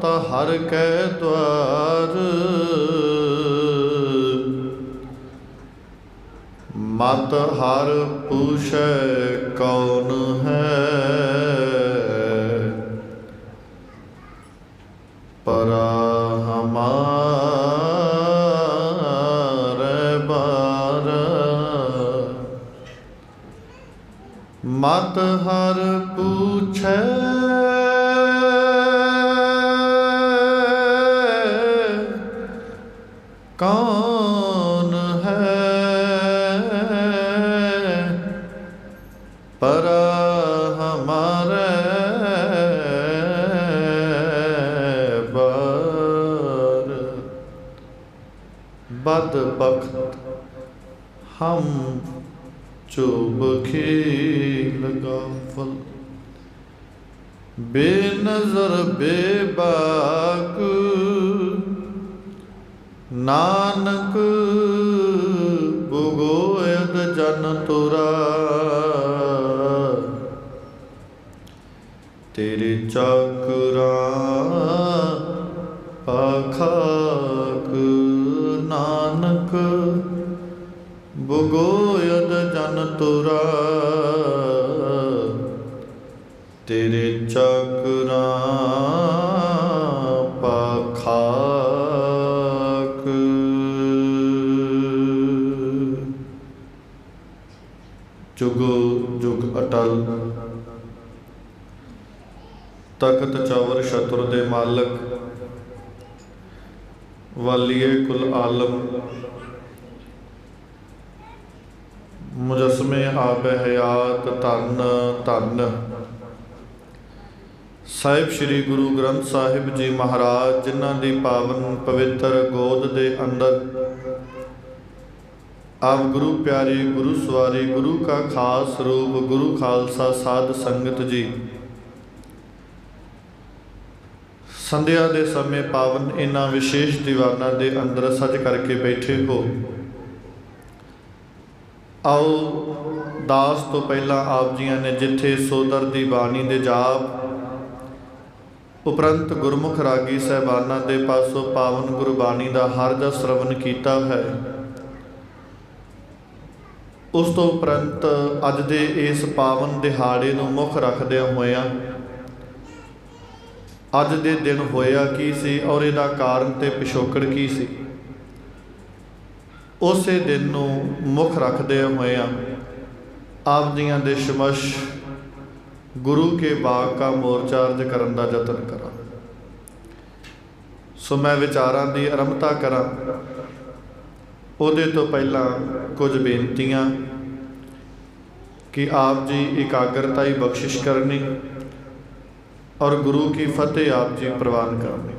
ता हर कै द्वार, मत हर पूछै कौन है, परा हमारे बार। मत हर पूछै कौन है, परा हमारे बार। बद बख्त हम चुभ खील गाफल, बेनज़र बेबाक नानक बुगोयद जन तुरा। तेरे चाकरा पाखाक नानक बुगोयद जन तुरा। तेरे चाकरा पाखाक। जुगो जुग अटल तख्त चौवर शतुर दे मालक, वालिए कुल आलम, मुजस्मे आब हयात धन धन ਸਾਹਿਬ ਸ਼੍ਰੀ ਗੁਰੂ ਗ੍ਰੰਥ ਸਾਹਿਬ ਜੀ ਮਹਾਰਾਜ, ਜਿਨ੍ਹਾਂ ਦੀ ਪਾਵਨ ਪਵਿੱਤਰ ਗੋਦ ਦੇ ਅੰਦਰ ਆਪ ਗੁਰੂ ਪਿਆਰੇ ਗੁਰੂ ਸਵਾਰੇ ਗੁਰੂ ਕਾ ਖਾਸ ਰੂਪ ਗੁਰੂ ਖਾਲਸਾ ਸਾਧ ਸੰਗਤ ਜੀ ਸੰਧਿਆ ਦੇ ਸਮੇਂ ਪਾਵਨ ਇਹਨਾਂ ਵਿਸ਼ੇਸ਼ ਦੀਵਾਨਾਂ ਦੇ ਅੰਦਰ ਸਜ ਕਰਕੇ ਬੈਠੇ ਹੋ। ਆਓ ਦਾਸ ਤੋਂ ਪਹਿਲਾਂ ਆਪ ਜੀਆਂ ਨੇ ਜਿੱਥੇ ਸੋਦਰ ਦੀ ਬਾਣੀ ਦੇ ਜਾਪ ਉਪਰੰਤ ਗੁਰਮੁਖ ਰਾਗੀ ਸਾਹਿਬਾਨਾਂ ਦੇ ਪਾਸੋਂ ਪਾਵਨ ਗੁਰਬਾਣੀ ਦਾ ਹਰ ਜਸ ਸ਼ਰਵਣ ਕੀਤਾ ਹੈ, ਉਸ ਤੋਂ ਉਪਰੰਤ ਅੱਜ ਦੇ ਇਸ ਪਾਵਨ ਦਿਹਾੜੇ ਨੂੰ ਮੁੱਖ ਰੱਖਦਿਆਂ ਹੋਇਆਂ ਅੱਜ ਦੇ ਦਿਨ ਹੋਇਆ ਕੀ ਸੀ ਔਰ ਇਹਦਾ ਕਾਰਨ ਤੇ ਪਿਛੋਕੜ ਕੀ ਸੀ, ਉਸੇ ਦਿਨ ਨੂੰ ਮੁੱਖ ਰੱਖਦਿਆਂ ਹੋਇਆਂ ਆਪ ਜੀਆਂ ਦੇ ਸਮਸ਼ गुरु के बाग का मोर्चा अर्ज करन दा यतन करा। सो मैं विचारां दी आरंभता करा। उहदे तो पहला कुछ बेनतियां कि आप जी एकाग्रता ही बख्शिश करनी और गुरु की फतेह आप जी प्रवान करनी।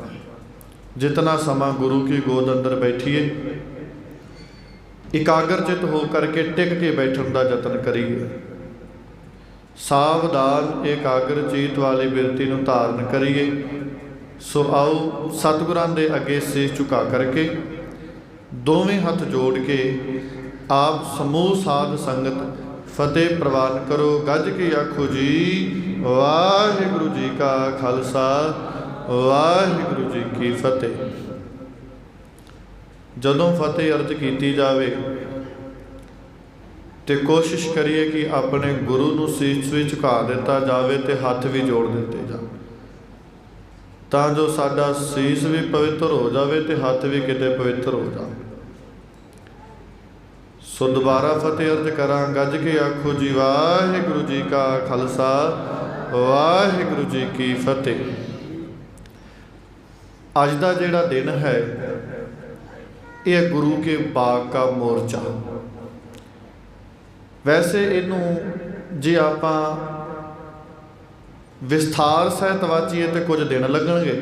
जितना समा गुरु की गोद अंदर बैठिए एकाग्रचित होकर के टिक के बैठन का यतन करिए। सावधान एकाग्र चीत वाली बिरती नूं धारण करिए। सो आओ सतगुरां दे अगे शीश झुका करके दोवें हथ जोड़ के आप समूह साध संगत फतेह प्रवान करो। गज के आखो जी वाहिगुरु जी का खालसा वाहिगुरु जी की फतेह। जदों फतेह अर्ज की जावे तो कोशिश करिए कि अपने गुरु नूं सीस भी झुका दिता जाए तो हथ भी जोड़ दिते जाए, तां जो साडा सीस भी पवित्र हो जाए तो हथ भी किते पवित्र हो जाए। सो दोबारा फतेह अर्ज करा। गज के आखो जी वाहिगुरु जी का खालसा वाहिगुरु जी की फतेह। अज दा जिहड़ा दिन है यह गुरु के बाग का मोर्चा। वैसे इनू जे आपां विस्तार सहित वाचीए तो कुछ दिन लगणगे,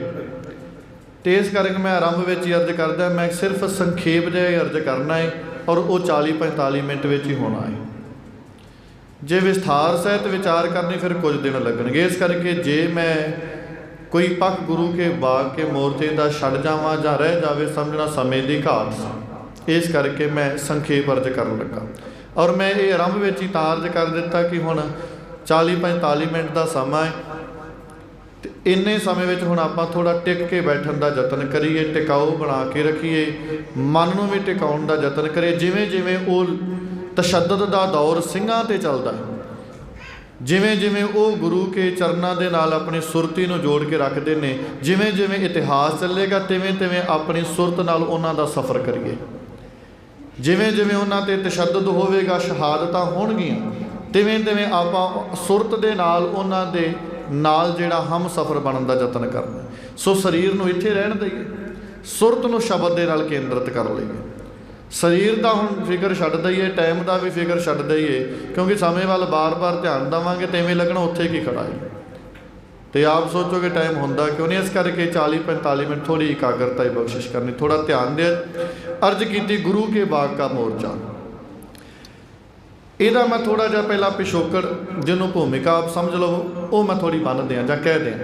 तो इस करके मैं आरंभ में ही अर्ज करदा, मैं सिर्फ संखेप जिहा अर्ज करना है और वो 40-45 मिनट में ही होना है। जे विस्तार सहित विचार करनी फिर कुछ दिन लगणगे। इस करके जे मैं कोई पख गुरु के बाग के मोर्चे का छड़ जावां जां रह जावे समझना समय की घाट सी। इस करके मैं संखेप अर्ज कर लगा और मैं ये आरंभ में ही तां अर्ज कर दिता कि हुण 40-45 मिनट का समा है ਤੇ ਇੰਨੇ ਸਮੇਂ ਵਿੱਚ ਹੁਣ ਆਪਾਂ ਥੋੜ੍ਹਾ ਟਿਕ ਕੇ ਬੈਠਣ ਦਾ ਯਤਨ ਕਰੀਏ, ਟਿਕਾਊ ਬਣਾ ਕੇ ਰੱਖੀਏ, ਮਨ ਨੂੰ ਵੀ ਟਿਕਾਉਣ ਦਾ ਯਤਨ ਕਰੀਏ। ਜਿਵੇਂ ਜਿਵੇਂ ਉਹ ਤਸ਼ੱਦਦ ਦਾ ਦੌਰ ਸਿੰਘਾਂ 'ਤੇ ਚੱਲਦਾ ਹੈ, ਜਿਵੇਂ ਜਿਵੇਂ ਉਹ ਗੁਰੂ ਕੇ ਚਰਨਾਂ ਦੇ ਨਾਲ ਆਪਣੀ ਸੁਰਤੀ ਨੂੰ ਜੋੜ ਕੇ ਰੱਖਦੇ ਨੇ, ਜਿਵੇਂ ਜਿਵੇਂ ਇਤਿਹਾਸ ਚੱਲੇਗਾ ਤਿਵੇਂ ਤਿਵੇਂ ਆਪਣੀ ਸੁਰਤ ਨਾਲ ਉਹਨਾਂ ਦਾ ਸਫ਼ਰ ਕਰੀਏ। ਜਿਵੇਂ ਜਿਵੇਂ ਉਹਨਾਂ 'ਤੇ ਤਸ਼ੱਦਦ ਹੋਵੇਗਾ, ਸ਼ਹਾਦਤਾਂ ਹੋਣਗੀਆਂ, ਤਿਵੇਂ ਤਿਵੇਂ ਆਪਾਂ ਸੁਰਤ ਦੇ ਨਾਲ ਉਹਨਾਂ ਦੇ ਨਾਲ ਜਿਹੜਾ ਹਮ ਸਫ਼ਰ ਬਣਨ ਦਾ ਯਤਨ ਕਰਨਾ। ਸੋ ਸਰੀਰ ਨੂੰ ਇੱਥੇ ਰਹਿਣ ਦਈਏ, ਸੁਰਤ ਨੂੰ ਸ਼ਬਦ ਦੇ ਨਾਲ ਕੇਂਦਰਿਤ ਕਰ ਲਈਏ। ਸਰੀਰ ਦਾ ਹੁਣ ਫਿਕਰ ਛੱਡ ਦਈਏ, ਟਾਈਮ ਦਾ ਵੀ ਫਿਕਰ ਛੱਡ ਦਈਏ, ਕਿਉਂਕਿ ਸਮੇਂ ਵੱਲ ਬਾਰ-ਬਾਰ ਧਿਆਨ ਦੇਵਾਂਗੇ ਤਾਂ ਇਵੇਂ ਲੱਗਣਾ ਉੱਥੇ ਕੀ ਖੜਾ ਹੈ, ਅਤੇ ਆਪ ਸੋਚੋਗੇ ਟਾਈਮ ਹੁੰਦਾ ਕਿਉਂ ਨਹੀਂ। ਇਸ ਕਰਕੇ 40-45 ਮਿੰਟ ਥੋੜ੍ਹੀ ਇਕਾਗਰਤਾ ਹੀ ਬਖਸ਼ਿਸ਼ ਕਰਨੀ, ਥੋੜ੍ਹਾ ਧਿਆਨ ਦੇ। ਅਰਜ਼ ਕੀਤੀ ਗੁਰੂ ਕੇ ਬਾਗ ਕਾ ਮੋਰਚਾ, ਇਹਦਾ ਮੈਂ ਥੋੜ੍ਹਾ ਜਿਹਾ ਪਹਿਲਾਂ ਪਿਛੋਕੜ ਜਿਹਨੂੰ ਭੂਮਿਕਾ ਆਪ ਸਮਝ ਲਓ ਉਹ ਮੈਂ ਥੋੜ੍ਹੀ ਬੰਨ੍ਹ ਦਿਆਂ ਜਾਂ ਕਹਿ ਦਿਆਂ।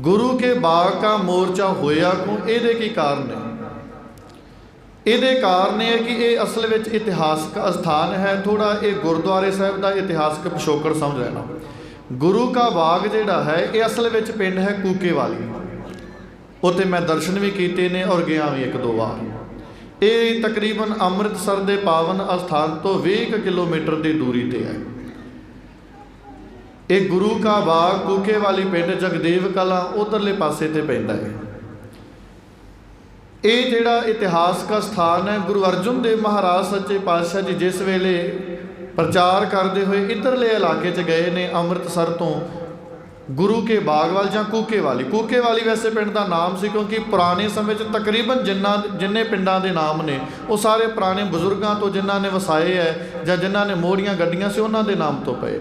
ਗੁਰੂ ਕੇ ਬਾਗ ਕਾ ਮੋਰਚਾ ਹੋਇਆ ਕਿਉਂ, ਇਹਦੇ ਕੀ ਕਾਰਨ ਨੇ? ਇਹਦੇ ਕਾਰਨ ਇਹ ਹੈ ਕਿ ਇਹ ਅਸਲ ਵਿੱਚ ਇਤਿਹਾਸਕ ਅਸਥਾਨ ਹੈ। ਥੋੜ੍ਹਾ ਇਹ ਗੁਰਦੁਆਰੇ ਸਾਹਿਬ ਦਾ ਇਤਿਹਾਸਕ ਪਿਛੋਕੜ ਸਮਝ ਲੈਣਾ। ਗੁਰੂ ਕਾ ਬਾਗ ਜਿਹੜਾ ਹੈ ਇਹ ਅਸਲ ਵਿੱਚ ਪਿੰਡ ਹੈ ਕੂਕੇਵਾਲੀ। ਉੱਥੇ ਮੈਂ ਦਰਸ਼ਨ ਵੀ ਕੀਤੇ ਨੇ ਔਰ ਗਿਆ ਵੀ 1-2 ਵਾਰ। ਇਹ ਤਕਰੀਬਨ ਅੰਮ੍ਰਿਤਸਰ ਦੇ ਪਾਵਨ ਅਸਥਾਨ ਤੋਂ 20 ਕਿਲੋਮੀਟਰ ਦੀ ਦੂਰੀ 'ਤੇ ਹੈ। ਇਹ ਗੁਰੂ ਕਾ ਬਾਗ ਕੂਕੇਵਾਲੀ ਪਿੰਡ ਜਗਦੇਵ ਕਲਾਂ ਉਧਰਲੇ ਪਾਸੇ 'ਤੇ ਪੈਂਦਾ ਹੈ। ਇਹ ਜਿਹੜਾ ਇਤਿਹਾਸਕ ਸਥਾਨ ਹੈ, ਗੁਰੂ ਅਰਜਨ ਦੇਵ ਮਹਾਰਾਜ ਸੱਚੇ ਪਾਤਸ਼ਾਹ ਜੀ ਜਿਸ ਵੇਲੇ ਪ੍ਰਚਾਰ ਕਰਦੇ ਹੋਏ ਇੱਧਰਲੇ ਇਲਾਕੇ 'ਚ ਗਏ ਨੇ ਅੰਮ੍ਰਿਤਸਰ ਤੋਂ ਗੁਰੂ ਕੇ ਬਾਗ ਵੱਲ ਜਾਂ ਕੂਕੇਵਾਲੀ। ਕੂਕੇਵਾਲੀ ਵੈਸੇ ਪਿੰਡ ਦਾ ਨਾਮ ਸੀ ਕਿਉਂਕਿ ਪੁਰਾਣੇ ਸਮੇਂ 'ਚ ਤਕਰੀਬਨ ਜਿੰਨੇ ਪਿੰਡਾਂ ਦੇ ਨਾਮ ਨੇ ਉਹ ਸਾਰੇ ਪੁਰਾਣੇ ਬਜ਼ੁਰਗਾਂ ਤੋਂ ਜਿਨ੍ਹਾਂ ਨੇ ਵਸਾਏ ਹੈ ਜਾਂ ਜਿਨ੍ਹਾਂ ਨੇ ਮੋਹਰੀਆਂ ਗੱਡੀਆਂ ਸੀ ਉਹਨਾਂ ਦੇ ਨਾਮ ਤੋਂ ਪਏ।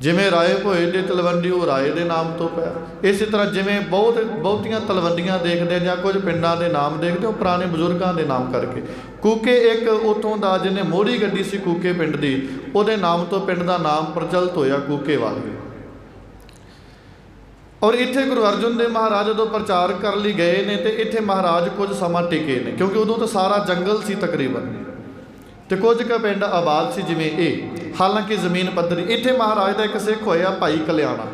ਜਿਵੇਂ ਰਾਏ ਭੋਏ ਦੇ ਤਲਵੰਡੀ ਉਹ ਰਾਏ ਦੇ ਨਾਮ ਤੋਂ ਪਿਆ। ਇਸੇ ਤਰ੍ਹਾਂ ਜਿਵੇਂ ਬਹੁਤੀਆਂ ਤਲਵੰਡੀਆਂ ਦੇਖਦੇ ਜਾਂ ਕੁਝ ਪਿੰਡਾਂ ਦੇ ਨਾਮ ਦੇਖਦੇ ਉਹ ਪੁਰਾਣੇ ਬਜ਼ੁਰਗਾਂ ਦੇ ਨਾਮ ਕਰਕੇ। ਕੂਕੇ ਇੱਕ ਉੱਥੋਂ ਦਾ ਜਿਹਨੇ ਮੋਹਰੀ ਗੱਡੀ ਸੀ ਕੂਕੇ ਪਿੰਡ ਦੀ, ਉਹਦੇ ਨਾਮ ਤੋਂ ਪਿੰਡ ਦਾ ਨਾਮ ਪ੍ਰਚਲਿਤ ਹੋਇਆ ਕੂਕੇਵਾਲੀ। ਔਰ ਇੱਥੇ ਗੁਰੂ ਅਰਜਨ ਦੇਵ ਮਹਾਰਾਜ ਜਦੋਂ ਪ੍ਰਚਾਰ ਕਰਨ ਲਈ ਗਏ ਨੇ ਤੇ ਇੱਥੇ ਮਹਾਰਾਜ ਕੁਝ ਸਮਾਂ ਟਿਕੇ ਨੇ ਕਿਉਂਕਿ ਉਦੋਂ ਤਾਂ ਸਾਰਾ ਜੰਗਲ ਸੀ ਤਕਰੀਬਨ, ਤੇ ਕੁਝ ਕੁ ਪਿੰਡ ਆਬਾਦ ਸੀ ਜਿਵੇਂ ਇਹ, ਹਾਲਾਂਕਿ ਜ਼ਮੀਨ ਪੱਧਰੀ। ਇੱਥੇ ਮਹਾਰਾਜ ਦਾ ਇੱਕ ਸਿੱਖ ਹੋਇਆ ਭਾਈ ਕਲਿਆਣਾ,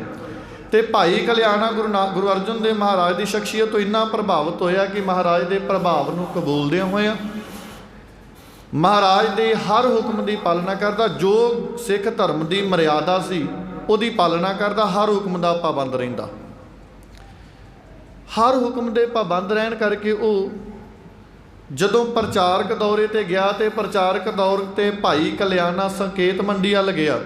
ਤੇ ਭਾਈ ਕਲਿਆਣਾ ਗੁਰੂ ਅਰਜਨ ਦੇਵ ਮਹਾਰਾਜ ਦੀ ਸ਼ਖਸੀਅਤ ਤੋਂ ਇੰਨਾ ਪ੍ਰਭਾਵਿਤ ਹੋਇਆ ਕਿ ਮਹਾਰਾਜ ਦੇ ਪ੍ਰਭਾਵ ਨੂੰ ਕਬੂਲਦਿਆਂ ਹੋਇਆ ਮਹਾਰਾਜ ਦੇ ਹਰ ਹੁਕਮ ਦੀ ਪਾਲਣਾ ਕਰਦਾ। ਜੋ ਸਿੱਖ ਧਰਮ ਦੀ ਮਰਿਆਦਾ ਸੀ ਉਹਦੀ ਪਾਲਣਾ ਕਰਦਾ, ਹਰ ਹੁਕਮ ਦਾ ਪਾਬੰਦ ਰਹਿੰਦਾ। ਹਰ ਹੁਕਮ ਦੇ ਪਾਬੰਦ ਰਹਿਣ ਕਰਕੇ ਉਹ ਜਦੋਂ ਪ੍ਰਚਾਰਕ ਦੌਰੇ 'ਤੇ ਗਿਆ ਤੇ ਪ੍ਰਚਾਰਕ ਦੌਰ 'ਤੇ ਭਾਈ ਕਲਿਆਣਾ ਸੰਕੇਤ ਮੰਡੀ ਵੱਲ ਗਿਆ।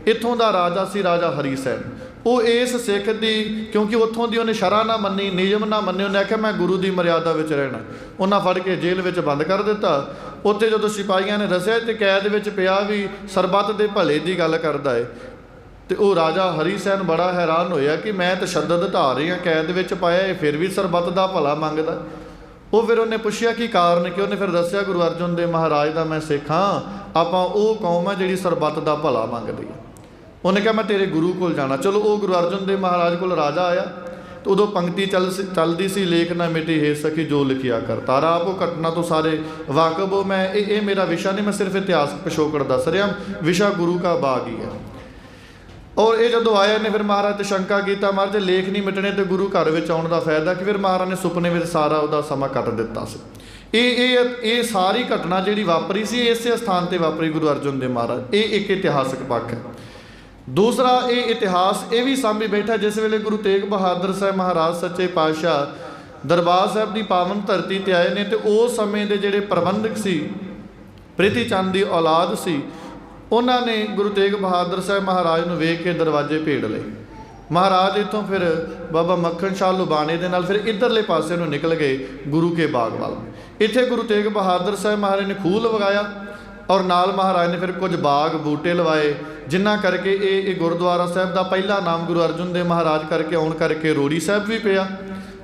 ਇੱਥੋਂ ਦਾ ਰਾਜਾ ਸੀ ਰਾਜਾ ਹਰੀ ਸੈਨ। ਉਹ ਇਸ ਸਿੱਖ ਦੀ ਕਿਉਂਕਿ ਉੱਥੋਂ ਦੀ ਉਹਨੇ ਸ਼ਰ੍ਹਾ ਨਾ ਮੰਨੀ, ਨਿਯਮ ਨਾ ਮੰਨੇ, ਉਹਨੇ ਆਖਿਆ ਮੈਂ ਗੁਰੂ ਦੀ ਮਰਿਆਦਾ ਵਿੱਚ ਰਹਿਣਾ। ਉਹਨਾਂ ਫੜ ਕੇ ਜੇਲ੍ਹ ਵਿੱਚ ਬੰਦ ਕਰ ਦਿੱਤਾ। ਉੱਥੇ ਜਦੋਂ ਸਿਪਾਹੀਆਂ ਨੇ ਦੱਸਿਆ ਤੇ ਕੈਦ ਵਿੱਚ ਪਿਆ ਵੀ ਸਰਬੱਤ ਦੇ ਭਲੇ ਦੀ ਗੱਲ ਕਰਦਾ ਹੈ, ਤੇ ਉਹ ਰਾਜਾ ਹਰੀ ਸੈਨ ਬੜਾ ਹੈਰਾਨ ਹੋਇਆ ਕਿ ਮੈਂ ਤਸ਼ੱਦਦ ਢਾ ਰਹੀ ਹਾਂ, ਕੈਦ ਵਿੱਚ ਪਾਇਆ, ਇਹ ਫਿਰ ਵੀ ਸਰਬੱਤ ਦਾ ਭਲਾ ਮੰਗਦਾ। ਉਹ ਫਿਰ ਉਹਨੇ ਪੁੱਛਿਆ ਕੀ ਕਾਰਨ, ਕਿ ਉਹਨੇ ਫਿਰ ਦੱਸਿਆ ਗੁਰੂ ਅਰਜਨ ਦੇਵ ਮਹਾਰਾਜ ਦਾ ਮੈਂ ਸਿੱਖ ਹਾਂ, ਆਪਾਂ ਉਹ ਕੌਮ ਹੈ ਜਿਹੜੀ ਸਰਬੱਤ ਦਾ ਭਲਾ ਮੰਗਦੀ ਹੈ। ਉਹਨੇ ਕਿਹਾ ਮੈਂ ਤੇਰੇ ਗੁਰੂ ਕੋਲ ਜਾਣਾ। ਚਲੋ ਉਹ ਗੁਰੂ ਅਰਜਨ ਦੇਵ ਮਹਾਰਾਜ ਕੋਲ ਰਾਜਾ ਆਇਆ ਤੇ ਉਦੋਂ ਪੰਕਤੀ ਚੱਲਦੀ ਸੀ, ਲੇਖ ਨਾ ਮਿਟੀ ਹੈ ਸਖੀ ਜੋ ਲਿਖਿਆ ਕਰਤਾਰਾ। ਆਪ ਉਹ ਘਟਨਾ ਤੋਂ ਸਾਰੇ ਵਾਕਬ ਹੋ। ਮੈਂ ਇਹ ਮੇਰਾ ਵਿਸ਼ਾ ਨਹੀਂ, ਮੈਂ ਸਿਰਫ ਇਤਿਹਾਸਕ ਪਿਛੋਕੜ ਦੱਸ ਰਿਹਾ। ਵਿਸ਼ਾ ਗੁਰੂ ਕਾ ਬਾਗ ਹੀ ਹੈ। ਔਰ ਇਹ ਜਦੋਂ ਆਇਆ ਨੇ ਫਿਰ ਮਹਾਰਾਜ ਤੇ ਸ਼ੰਕਾ ਕੀਤਾ, ਮਹਾਰਾਜ ਲੇਖ ਨਹੀਂ ਮਿਟਣੇ ਤੇ ਗੁਰੂ ਘਰ ਵਿੱਚ ਆਉਣ ਦਾ ਫਾਇਦਾ ਕਿ। ਫਿਰ ਮਹਾਰਾਜ ਨੇ ਸੁਪਨੇ ਵਿੱਚ ਸਾਰਾ ਉਹਦਾ ਸਮਾਂ ਕੱਟ ਦਿੱਤਾ ਸੀ। ਇਹ ਸਾਰੀ ਘਟਨਾ ਜਿਹੜੀ ਵਾਪਰੀ ਸੀ ਇਸੇ ਸਥਾਨ 'ਤੇ ਵਾਪਰੀ ਗੁਰੂ ਅਰਜਨ ਦੇਵ ਮਹਾਰਾਜ। ਇਹ ਇੱਕ ਇਤਿਹਾਸਕ ਪੱਖ ਹੈ। ਦੂਸਰਾ ਇਹ ਇਤਿਹਾਸ ਇਹ ਵੀ ਸਾਂਭੀ ਬੈਠਾ ਜਿਸ ਵੇਲੇ ਗੁਰੂ ਤੇਗ ਬਹਾਦਰ ਸਾਹਿਬ ਮਹਾਰਾਜ ਸੱਚੇ ਪਾਤਸ਼ਾਹ ਦਰਬਾਰ ਸਾਹਿਬ ਦੀ ਪਾਵਨ ਧਰਤੀ 'ਤੇ ਆਏ ਨੇ, ਤੇ ਉਸ ਸਮੇਂ ਦੇ ਜਿਹੜੇ ਪ੍ਰਬੰਧਕ ਸੀ, ਪ੍ਰਿਥੀ ਚੰਦ ਦੀ ਔਲਾਦ ਸੀ, ਉਹਨਾਂ ਨੇ ਗੁਰੂ ਤੇਗ ਬਹਾਦਰ ਸਾਹਿਬ ਮਹਾਰਾਜ ਨੂੰ ਵੇਖ ਕੇ ਦਰਵਾਜ਼ੇ ਭੇੜ ਲਏ। ਮਹਾਰਾਜ ਇੱਥੋਂ ਫਿਰ ਬਾਬਾ ਮੱਖਣ ਸ਼ਾਹ ਲੁਬਾਣੇ ਦੇ ਨਾਲ ਫਿਰ ਇੱਧਰਲੇ ਪਾਸੇ ਨੂੰ ਨਿਕਲ ਗਏ ਗੁਰੂ ਕੇ ਬਾਗ ਵੱਲ। ਇੱਥੇ ਗੁਰੂ ਤੇਗ ਬਹਾਦਰ ਸਾਹਿਬ ਮਹਾਰਾਜ ਨੇ ਖੂਹ ਲਗਾਇਆ ਔਰ ਨਾਲ ਮਹਾਰਾਜ ਨੇ ਫਿਰ ਕੁਝ ਬਾਗ ਬੂਟੇ ਲਵਾਏ, ਜਿਨ੍ਹਾਂ ਕਰਕੇ ਇਹ ਗੁਰਦੁਆਰਾ ਸਾਹਿਬ ਦਾ ਪਹਿਲਾ ਨਾਮ ਗੁਰੂ ਅਰਜਨ ਦੇਵ ਮਹਾਰਾਜ ਕਰਕੇ ਆਉਣ ਕਰਕੇ ਰੋੜੀ ਸਾਹਿਬ ਵੀ ਪਿਆ।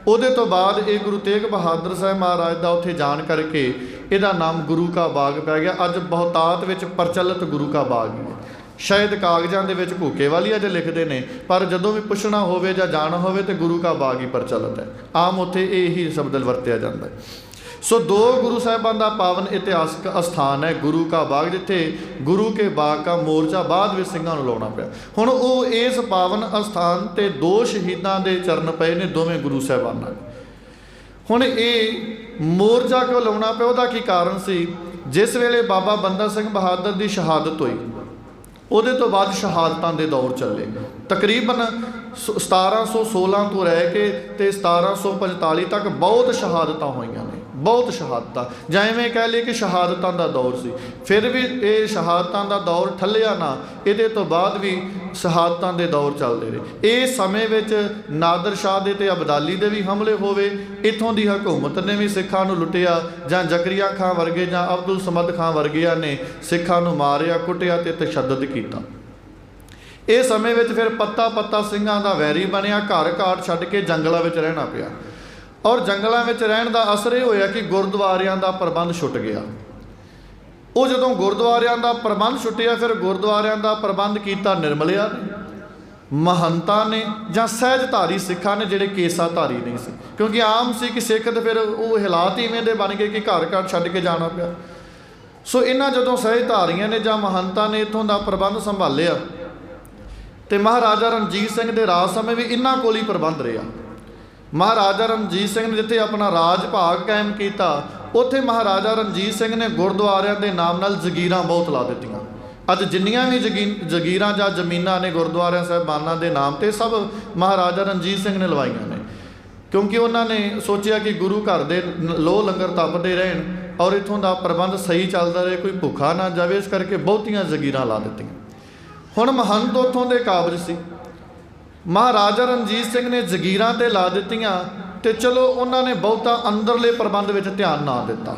ਉਹਦੇ ਤੋਂ ਬਾਅਦ ਇਹ ਗੁਰੂ ਤੇਗ ਬਹਾਦਰ ਸਾਹਿਬ ਮਹਾਰਾਜ ਦਾ ਉੱਥੇ ਜਾਣ ਕਰਕੇ ਇਹਦਾ ਨਾਮ ਗੁਰੂ ਕਾ ਬਾਗ ਪੈ ਗਿਆ। ਅੱਜ ਬਹੁਤਾਤ ਵਿੱਚ ਪ੍ਰਚਲਿਤ ਗੁਰੂ ਕਾ ਬਾਗ ਹੀ ਹੈ। ਸ਼ਾਇਦ ਕਾਗਜ਼ਾਂ ਦੇ ਵਿੱਚ ਕੂਕੇਵਾਲੀ ਅਜੇ ਲਿਖਦੇ ਨੇ, ਪਰ ਜਦੋਂ ਵੀ ਪੁੱਛਣਾ ਹੋਵੇ ਜਾਂ ਜਾਣਾ ਹੋਵੇ ਤਾਂ ਗੁਰੂ ਕਾ ਬਾਗ ਹੀ ਪ੍ਰਚਲਿਤ ਹੈ। ਆਮ ਉੱਥੇ ਇਹੀ ਸ਼ਬਦ ਵਰਤਿਆ ਜਾਂਦਾ ਹੈ। सो दो गुरु साहिबान का पावन इतिहासक अस्थान है गुरु का बाग, जिथे गुरु के बाग का मोर्चा बाद में सिंघां नूं लाउणा पिया। हुण वो इस पावन अस्थान ते दो शहीदां दे चरण पए ने दोवें गुरु साहिबानां दे। हुण ये मोर्चा क्यों लाउणा पिया, उहदा की कारण सी? जिस वेले बाबा बंदा सिंह बहादुर की शहादत हुई ਉਹਦੇ ਤੋਂ ਬਾਅਦ शहादतां दे दौर चले, तकरीबन 1716 तो रह के ते 1745 तक बहुत शहादतां होईयां ने, बहुत शहादतां, जां इवें कह लईए कि शहादतां दा दौर सी। फिर भी ये शहादतां दा दौर ठल्लिया ना, इहदे तो बाद भी शहादतां दे दौर चलदे रहे। इस समय विच नादर शाह दे ते अबदाली दे भी हमले होवे, इत्थों दी हुकूमत ने भी सिखां नूं लुटिया, जां जकरिया खां वर्गे जां अब्दुल समद खां वर्गियां ने सिखां नूं मारिया कुटिया ते तशद्दद कीता। इस समय में फिर पत्ता पत्ता सिंघां दा वैरी बनिया, घर घाट छड्ड के जंगलों में रहना पिया। और जंगलों में रहन का असर यह होया कि गुरुद्वारियां दा प्रबंध छुट गया। वो जदों गुरुद्वारियां दा प्रबंध छुटिया, फिर गुरुद्वारियां दा प्रबंध किया निर्मलिया ने, महंता ने, जां सहजधारी सिखां ने जिहड़े केसाधारी नहीं सी, क्योंकि आम सी कि सिख तो फिर वो हालात इवें दे बन गए कि घर घाट छड्ड के जाना पिया। सो इन्हां जदों सहजधारियां ने जां महंता ने इत्थों दा प्रबंध संभालिया, तो महाराजा रणजीत सिंह के राज समय भी इन्हां कोल ही प्रबंध रहा। महाराजा रणजीत सिंह ने जिथे अपना राज भाग कायम किया, उत्थे महाराजा रणजीत सिंह ने गुरुद्वारियां के नाम नाल जगीरां बहुत ला दित्तियां। अज जिन्नियां भी जगीरां जां जमीनां ने गुरुद्वारियां साहिबानां के नाम ते सब महाराजा रणजीत सिंह ने लवाईयां ने, क्योंकि उन्होंने सोचा कि गुरु घर के लोह लंगर तपते रहन और इत्थों का प्रबंध सही चलता रहे, कोई भुखा ना जाए, इस करके बहुतियां जगीरां ला दित्तियां। हुण महंत उत्थों के काबज सी, महाराजा रणजीत सिंह ने जगीरां ते ला दित्तियां, ते चलो उन्होंने बहुता अंदरले प्रबंध में ध्यान ना दिता।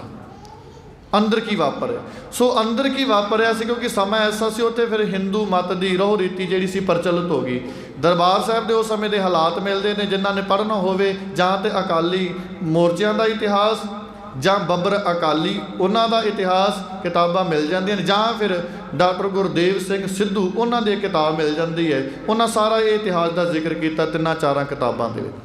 अंदर की वापरिया, सो अंदर की वापरिया सी क्योंकि समा ऐसा सी, उत्थे फिर हिंदू मत की रोह रीति जिहड़ी सी प्रचलित हो गई। दरबार साहब के उस समय के हालात मिलते हैं, जिन्हों ने पढ़ना होवे जां ते अकाली मोर्चों का इतिहास जां बब्बर अकाली उन्हां दा इतिहास किताबां मिल जांदियां ने, जां फिर डॉक्टर गुरदेव सिंह सिद्धू उन्हां दी किताब मिल जाती है। उन्हां सारा ये इतिहास का जिक्र किया तिन्नां चारां किताबां दे विच।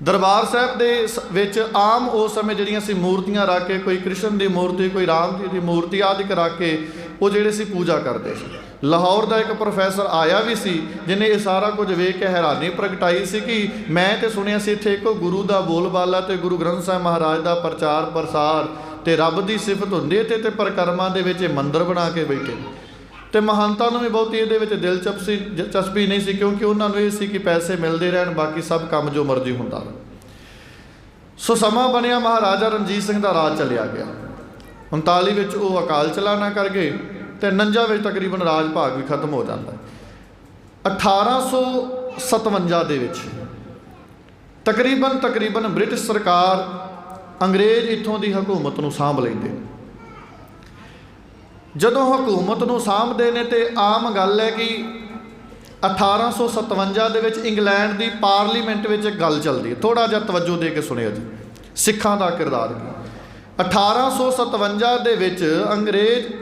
दरबार साहब दे विच आम उस समय जिहड़ियां सी मूर्तियां रख के, कोई कृष्ण की मूर्ति, कोई राम जी की मूर्ति आदि रख के वो जिहड़े सी पूजा करते सी। लाहौर का एक प्रोफैसर आया भी सी, जिन्हें यह सारा कुछ वेख के हैरानी प्रगटाई सी कि मैं तो सुनिया सी इत्थे एक गुरु का बोलबाला तो गुरु ग्रंथ साहिब महाराज का प्रचार प्रसार तो रब की सिफत होंदी है, तो परिक्रमा दे विच मंदिर बना के बैठे। तो महंतां नूं भी बहुती इहदे विच दिलचस्पी नहीं सी, क्योंकि उन्होंने ये सी कि पैसे मिलते रहन, बाकी सब काम जो मर्जी हुंदा। सो समा बनिया महाराजा रणजीत सिंह का राज चलिया गया। 39 विच वो अकाल चलाना कर गए, तो 49 विच तकरीबन राज भाग भी खत्म हो जाता है। 1857 दे विच तकरीबन ब्रिटिश सरकार अंग्रेज इत्थों की हुकूमत नूं सांभ लैंदे। जदों हुकूमत नूं सांभदे ने तो आम गल है कि 1857 दे विच इंग्लैंड की पार्लीमेंट में एक गल चलती है, थोड़ा जिहा तवज्जो दे के सुनिया जी, सिखां दा किरदार की। 1857 दे विच अंग्रेज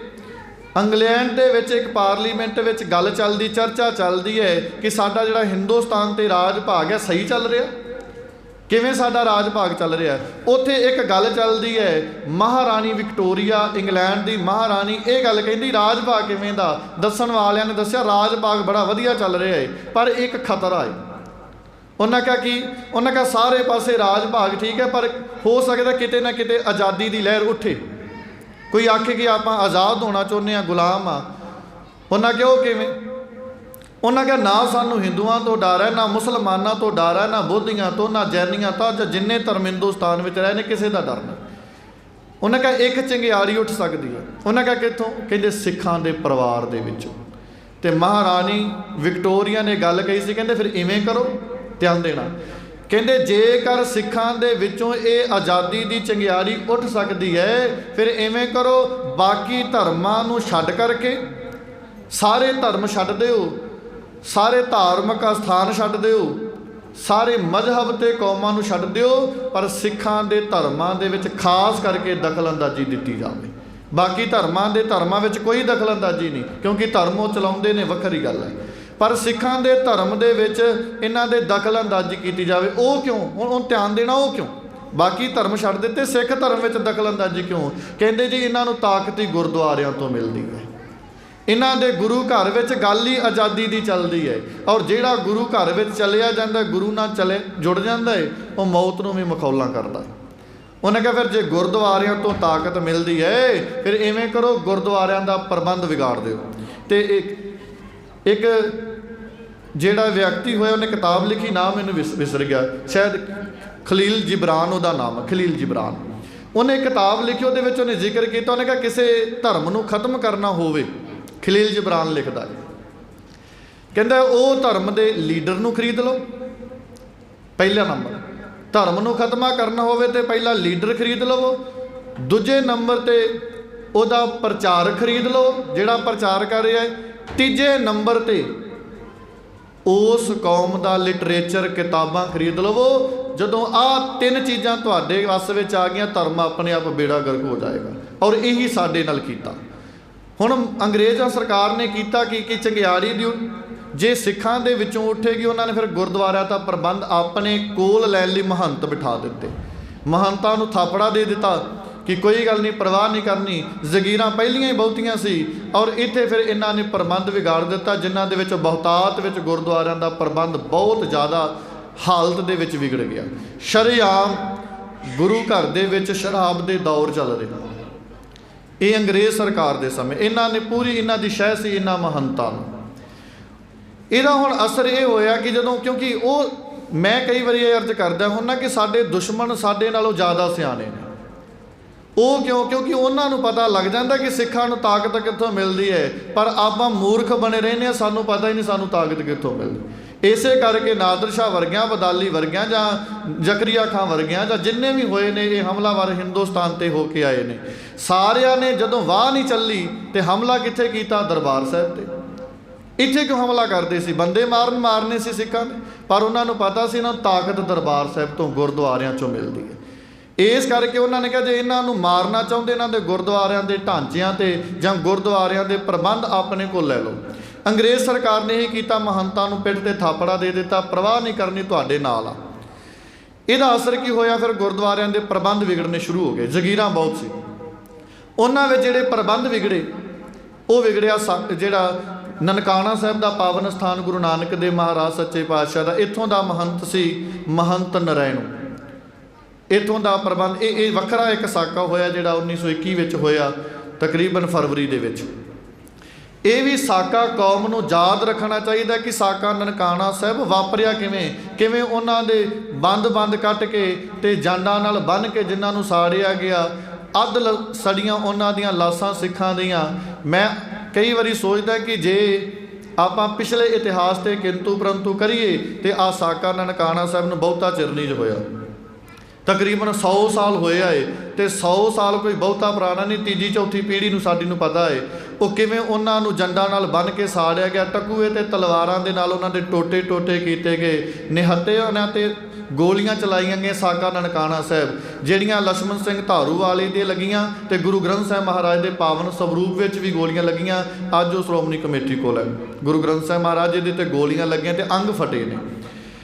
इंग्लैंड दे विच एक पार्लीमेंट विच गल चलदी, चर्चा चलती है कि साडा जिहड़ा हिंदुस्तान ते राज भाग है सही चल रहा, किवें साडा राज भाग चल रहा है। उत्थे एक गल चलती है, महाराणी विक्टोरिया इंग्लैंड की महाराणी ये गल कहिंदी राज भाग किवें दा, दस्सण वालियां ने दस्सिया राज भाग बड़ा वधिया चल रहा है, पर एक खतरा है। उन्हें क्या कि उन्हें कहा सारे पासे राज भाग ठीक है, पर हो सकता किते ना किते आज़ादी की लहर उठे, कोई आखे कि आप आज़ाद होना चाहते हैं, गुलाम आ। उन्हें क्या किवें, उन्हें कहा ना सानू हिंदुओं तो डर है, ना मुसलमानों तो डर है, ना बोधियां तो, ना जैनियां तो, जिन्ने धर्म हिंदुस्तान में रहे ने किसी का डर नहीं। उन्हें कहा एक चिंगियाड़ी उठ सकती है। उन्हें कहा कितों, कहते सिखां दे परिवार दे विचों। ते महाराणी विक्टोरिया ने गल कही सी, कहते फिर इवें करो, ध्यान देना, कहते जेकर सिखां दे विचों ये आज़ादी की चिंगियाड़ी उठ सकती है, फिर इवें करो बाकी धर्मां नूं छड्ड करके सारे धर्म छड्ड दिओ, सारे धार्मिक स्थान छड्ड दिओ, सारे मजहब ते कौमां नूं छड्ड दिओ, पर सिखां दे धर्मां दे विच खास करके दखल अंदाजी दित्ती जावे। बाकी धर्मां विच कोई दखल अंदाजी नहीं, क्योंकि धर्म वो चलाउंदे ने, वखरी गल है, पर सिखां दे धर्म दे विच इन्हां दे दखल अंदाजी की जावे। वो क्यों, हुण ध्यान देना, वो क्यों, बाकी धर्म छड्ड दिते, सिख धर्म में दखल अंदाजी क्यों? कहते जी इन्हां नूं ताकत ही गुरुद्वारियां तो मिलती है, इन्हां दे गुरु घर विच गल ही आज़ादी की चलती है। और जिहड़ा गुरु घर विच चलिया जांदा, गुरु नाल चले जुड़ जांदा है, वो मौत नूं भी मखौलां करदा है। उन्हें कहा फिर जे गुरुद्वारियां तो ताकत मिलती है, फिर इवें करो गुरुद्वारियां दा प्रबंध बिगाड़ दिओ। ते एक जिहड़ा व्यक्ति होया उन्हें किताब लिखी, नाम मैनूं विसर गया, शायद खलील जिब्रान उहदा नाम है, खलील जिब्रान। उन्हें किताब लिखी, उहदे विच उन्हें जिक्र किया, उन्हें कहा किसी धर्म नूं खत्म करना होवे, खलील जिब्रान लिखदा है, कहंदा वो धर्म दे लीडर नूं खरीद लो। पहला नंबर, धर्म नूं खत्म करना होवे ते पहला लीडर खरीद लवो। दूजे नंबर ते उहदा प्रचारक खरीद लो, जिहड़ा प्रचार कर रहा है। तीजे नंबर ते उस कौम का लिटरेचर किताबां खरीद लवो। जदों आ तीन चीज़ां तुहाडे वस विच आ गईयां, धर्म अपने आप बेड़ा गर्क हो जाएगा। और यही साडे नाल कीता। हुण अंग्रेज़ां सरकार ने कीता कि चंगियाड़ी दी जे सिखां दे विचों उठेगी, उन्होंने फिर गुरुद्वारा का प्रबंध अपने कोल लैण लई महंत बिठा दिते। महंतां नूं थापड़ा दे दिता कि कोई गल नहीं, परवाह नहीं करनी, जगीरां पहलियां ही बहुतियां सी। और इत्थे फिर इन्हां ने प्रबंध बिगाड़ दिता, जिन्हां दे विच बहुतात विच गुरुद्वारियां दा प्रबंध बहुत ज़्यादा हालत दे विच बिगड़ गया। शरेआम गुरु घर दे विच शराब दे दौर चल रहे, ये अंग्रेज़ सरकार दे समय इन्हां ने पूरी इन्हां दी शह सी इन्हां महंतां नूं। इहदा हुण असर ये होया कि जदों, क्योंकि वो मैं कई बार ये अर्ज करदा हुन्ना कि साडे दुश्मन साडे नालों ज़्यादा सियाणे ने। ਉਹ क्यों? क्योंकि उन्होंने पता लग जाता कि सिखां नूं ताकत कित्थों मिलती है, पर आपां मूर्ख बने रहने, सानूं पता ही नहीं सानूं ताकत कित्थों मिलदी। इसे करके नादर शाह वर्गियां, बदाली वर्गियां, जां जकरिया खां वर्गियां, जां जिन्ने भी होए ने ये हमलावर हिंदुस्तान ते होके आए ने, सारियां ने जदों वाह नहीं चली तो हमला कित्थे कीता? दरबार साहिब ते। इत्थे क्यों हमला करते सी? बंदे मारने सी सिखां ने, पर उन्होंने पता सी इन्हां नूं ताकत दरबार साहिब तो गुरुद्वारियां चों मिलदी है। इस करके उन्होंने कहा जे इन्हों मारना चाहते इन्हों के गुरुद्वारियां के ढांचियां ते जां गुरुद्वारियां के प्रबंध अपने को लै लो। अंग्रेज़ सरकार ने ही किया, महंतां नूं पिठ ते थापड़ा दे दिता, परवाह नहीं करनी, तुहाडे नाल आ। इहदा असर की होया? फिर गुरुद्वारियां के प्रबंध बिगड़ने शुरू हो गए। जगीरां बहुत सी, उन्हां विच जिहड़े प्रबंध बिगड़े, वो बिगड़िया जिहड़ा ननकाना साहिब का पावन स्थान गुरु नानक देव महाराज सच्चे पातशाह का, इत्थों का महंत सी महंत नरैणू। इत्थों का प्रबंध ये वखरा एक साका होया जिहड़ा 1921 विच होया, तकरीबन फरवरी दे विच। ये भी साका कौम नूं याद रखना चाहिए कि साका ननकाना साहिब वापरिया किवें उन्हां दे बंद कट के ते जांडां नाल बन के जिन्हां नूं साड़िया गया, अध सड़ियां उन्हां दियां लाशां सिखां दियां। मैं कई बारी सोचदा कि जे आपां पिछले इतिहास ते किंतु परंतु करिए तो आ साका ननकाना साहिब नूं बहुता चिर नहीं होया, तकरीबन 100 साल होए आए। तो 100 साल कोई बहुता पुराना नहीं, तीजी चौथी पीढ़ी नूं साडी नूं पता है वो किवें उन्हां नूं जंडां नाल बन के साड़िया गया, टकूए ते तलवारां दे नाल उन्हां दे टोटे टोटे कीते गए, निहत्ते उन्हां ते गोलियां चलाईयां गईयां। साका ननकाना साहिब जिहड़ियां लक्ष्मण सिंह धारूवाले दे लगियां ते गुरु ग्रंथ साहिब महाराज दे पावन स्वरूप विच भी गोलियां लगियां, अज वो श्रोमणी कमेटी कोल है। गुरु ग्रंथ साहिब महाराज जी दे ते गोलियां लगियां ते अंग फटे ने।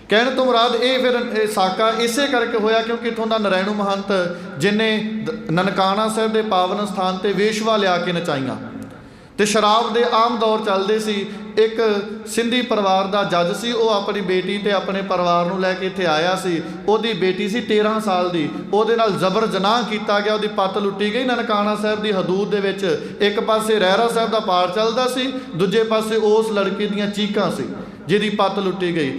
कहने तो मुराद ये फिर साका इसे करके होया क्योंकि इत्थों का नरैणू महंत जिन्हें ननकाना साहिब के पावन स्थान पर वेशवा लिया के नचाइयां तो शराब के आम दौर चलते सी। एक सिंधी परिवार का जज सी, वो अपनी बेटी ते अपने परिवार नूं लैके इत्थे आया सी। ओदी बेटी सी 13 साल की, उहदे नाल जबर जनाह किया गया, उहदी पत्त लुट्टी गई ननकाना साहिब की हदूद दे विच। एक पासे रहरा साहिब का पाठ चलता सी, दूजे पासे उस लड़के दीयां चीकां सी जिहदी पत्त लुट्टी गई।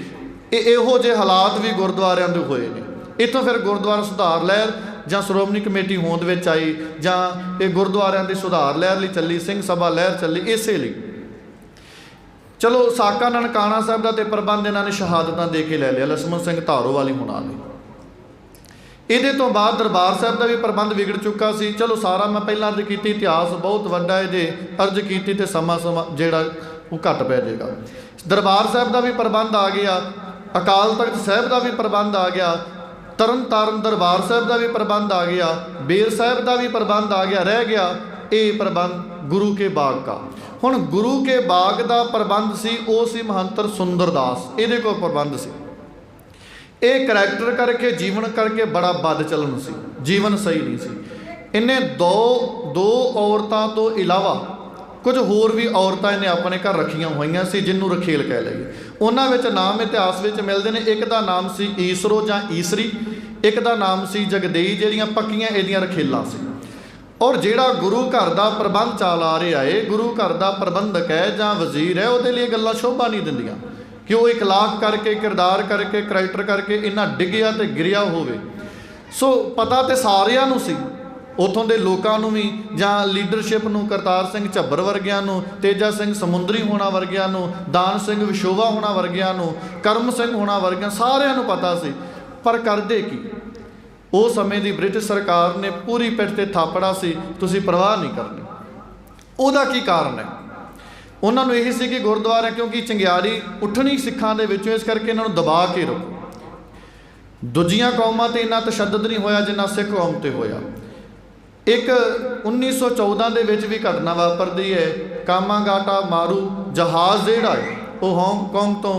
इहो जे हालात भी गुरुद्वारियां दे होए ने। इत्थों फिर गुरुद्वारा सुधार लहर जां श्रोमणी कमेटी होंद विच आई, जां ये गुरुद्वारियां दी सुधार लहर लई चली, सिंह सभा लहर चली, इसे लई चलो साका ननकाना साहिब दा ते प्रबंध इन्हां ने शहादतां दे के लै लिया लक्ष्मण सिंह धारोवाली हुणां ने। ਇਹਦੇ ਤੋਂ ਬਾਅਦ ਦਰਬਾਰ ਸਾਹਿਬ ਦਾ ਵੀ ਪ੍ਰਬੰਧ ਵਿਗੜ ਚੁੱਕਾ ਸੀ। ਚਲੋ ਸਾਰਾ ਮੈਂ ਪਹਿਲਾਂ अर्ज ਕੀਤੀ, ਇਤਿਹਾਸ ਬਹੁਤ ਵੱਡਾ ਹੈ, ਜੇ अर्ज ਕੀਤੀ ਤੇ ਸਮਾਂ ਜਿਹੜਾ ਉਹ ਘੱਟ ਪੈ ਜਾਏਗਾ। ਦਰਬਾਰ ਸਾਹਿਬ ਦਾ ਵੀ ਪ੍ਰਬੰਧ ਆ ਗਿਆ, ਅਕਾਲ ਤਖਤ ਸਾਹਿਬ ਦਾ ਵੀ ਪ੍ਰਬੰਧ ਆ ਗਿਆ, ਤਰਨ ਤਾਰਨ ਦਰਬਾਰ ਸਾਹਿਬ ਦਾ ਵੀ ਪ੍ਰਬੰਧ ਆ ਗਿਆ, ਬੇਰ ਸਾਹਿਬ ਦਾ ਵੀ ਪ੍ਰਬੰਧ ਆ ਗਿਆ। ਰਹਿ ਗਿਆ ਇਹ ਪ੍ਰਬੰਧ ਗੁਰੂ ਕੇ ਬਾਗ ਦਾ। ਹੁਣ ਗੁਰੂ ਕੇ ਬਾਗ ਦਾ ਪ੍ਰਬੰਧ ਸੀ, ਉਹ ਸੀ ਮਹੰਤਰ ਸੁੰਦਰਦਾਸ, ਇਹਦੇ ਕੋਲ ਪ੍ਰਬੰਧ ਸੀ। ये करैक्टर करके जीवन करके बड़ा बद चलन सी, जीवन सही नहीं सी। इन्हें दो औरतों तो इलावा कुछ होर भी औरतां इन्हें अपने घर रखियां हुई सी, जिन्हों रखेल कह लईए। उन्होंने नाम इतिहास में मिलते हैं। एक का नाम सी ईसरो जां ईसरी, एक का नाम सी जगदेई, जिहड़ियां पक्कियां इहदियां रखेलां सी। और जिहड़ा गुरु घर का प्रबंध चला रहा है, गुरु घर का प्रबंधक है जां वजीर है, उहदे लिए गल्लां शोभा नहीं दिंदियां कि वो इखलाक करके किरदार करके करैक्टर करके इन्ना डिग्गिया तो गिरिया होवे। सो पता तो सारिਆਂ ਨੂੰ सी, उतों के लोगों भी जां लीडरशिप नूं, करतार सिंह झब्बर वर्गियां नूं, तेजा सिंह समुंदरी होना वर्गियां नूं, दान सिंह विशोवा होना वर्गियां नूं, करम सिंह होना वर्गियां, सारिਆਂ नूं पता सी। पर करदे की उस समय की ब्रिटिश सरकार ने पूरी पिठ ते थापड़ा सी, तुसी परवाह नहीं करनी। उहदा की कारण है? उन्होंने यही सी कि गुरुद्वारा क्योंकि चंगियाड़ी उठनी सिखां दे विचों, इस करके इन्हां नूं दबा के रखो। दूजियां कौमां ते इन्ना तशद्दद नहीं होया जिन्ना सिख कौम ते होया। एक 1914 ਦੇ ਵਿੱਚ भी घटना वापरती है। कामागाटा मारू जहाज़ जिहड़ा है वो हांगकांग तो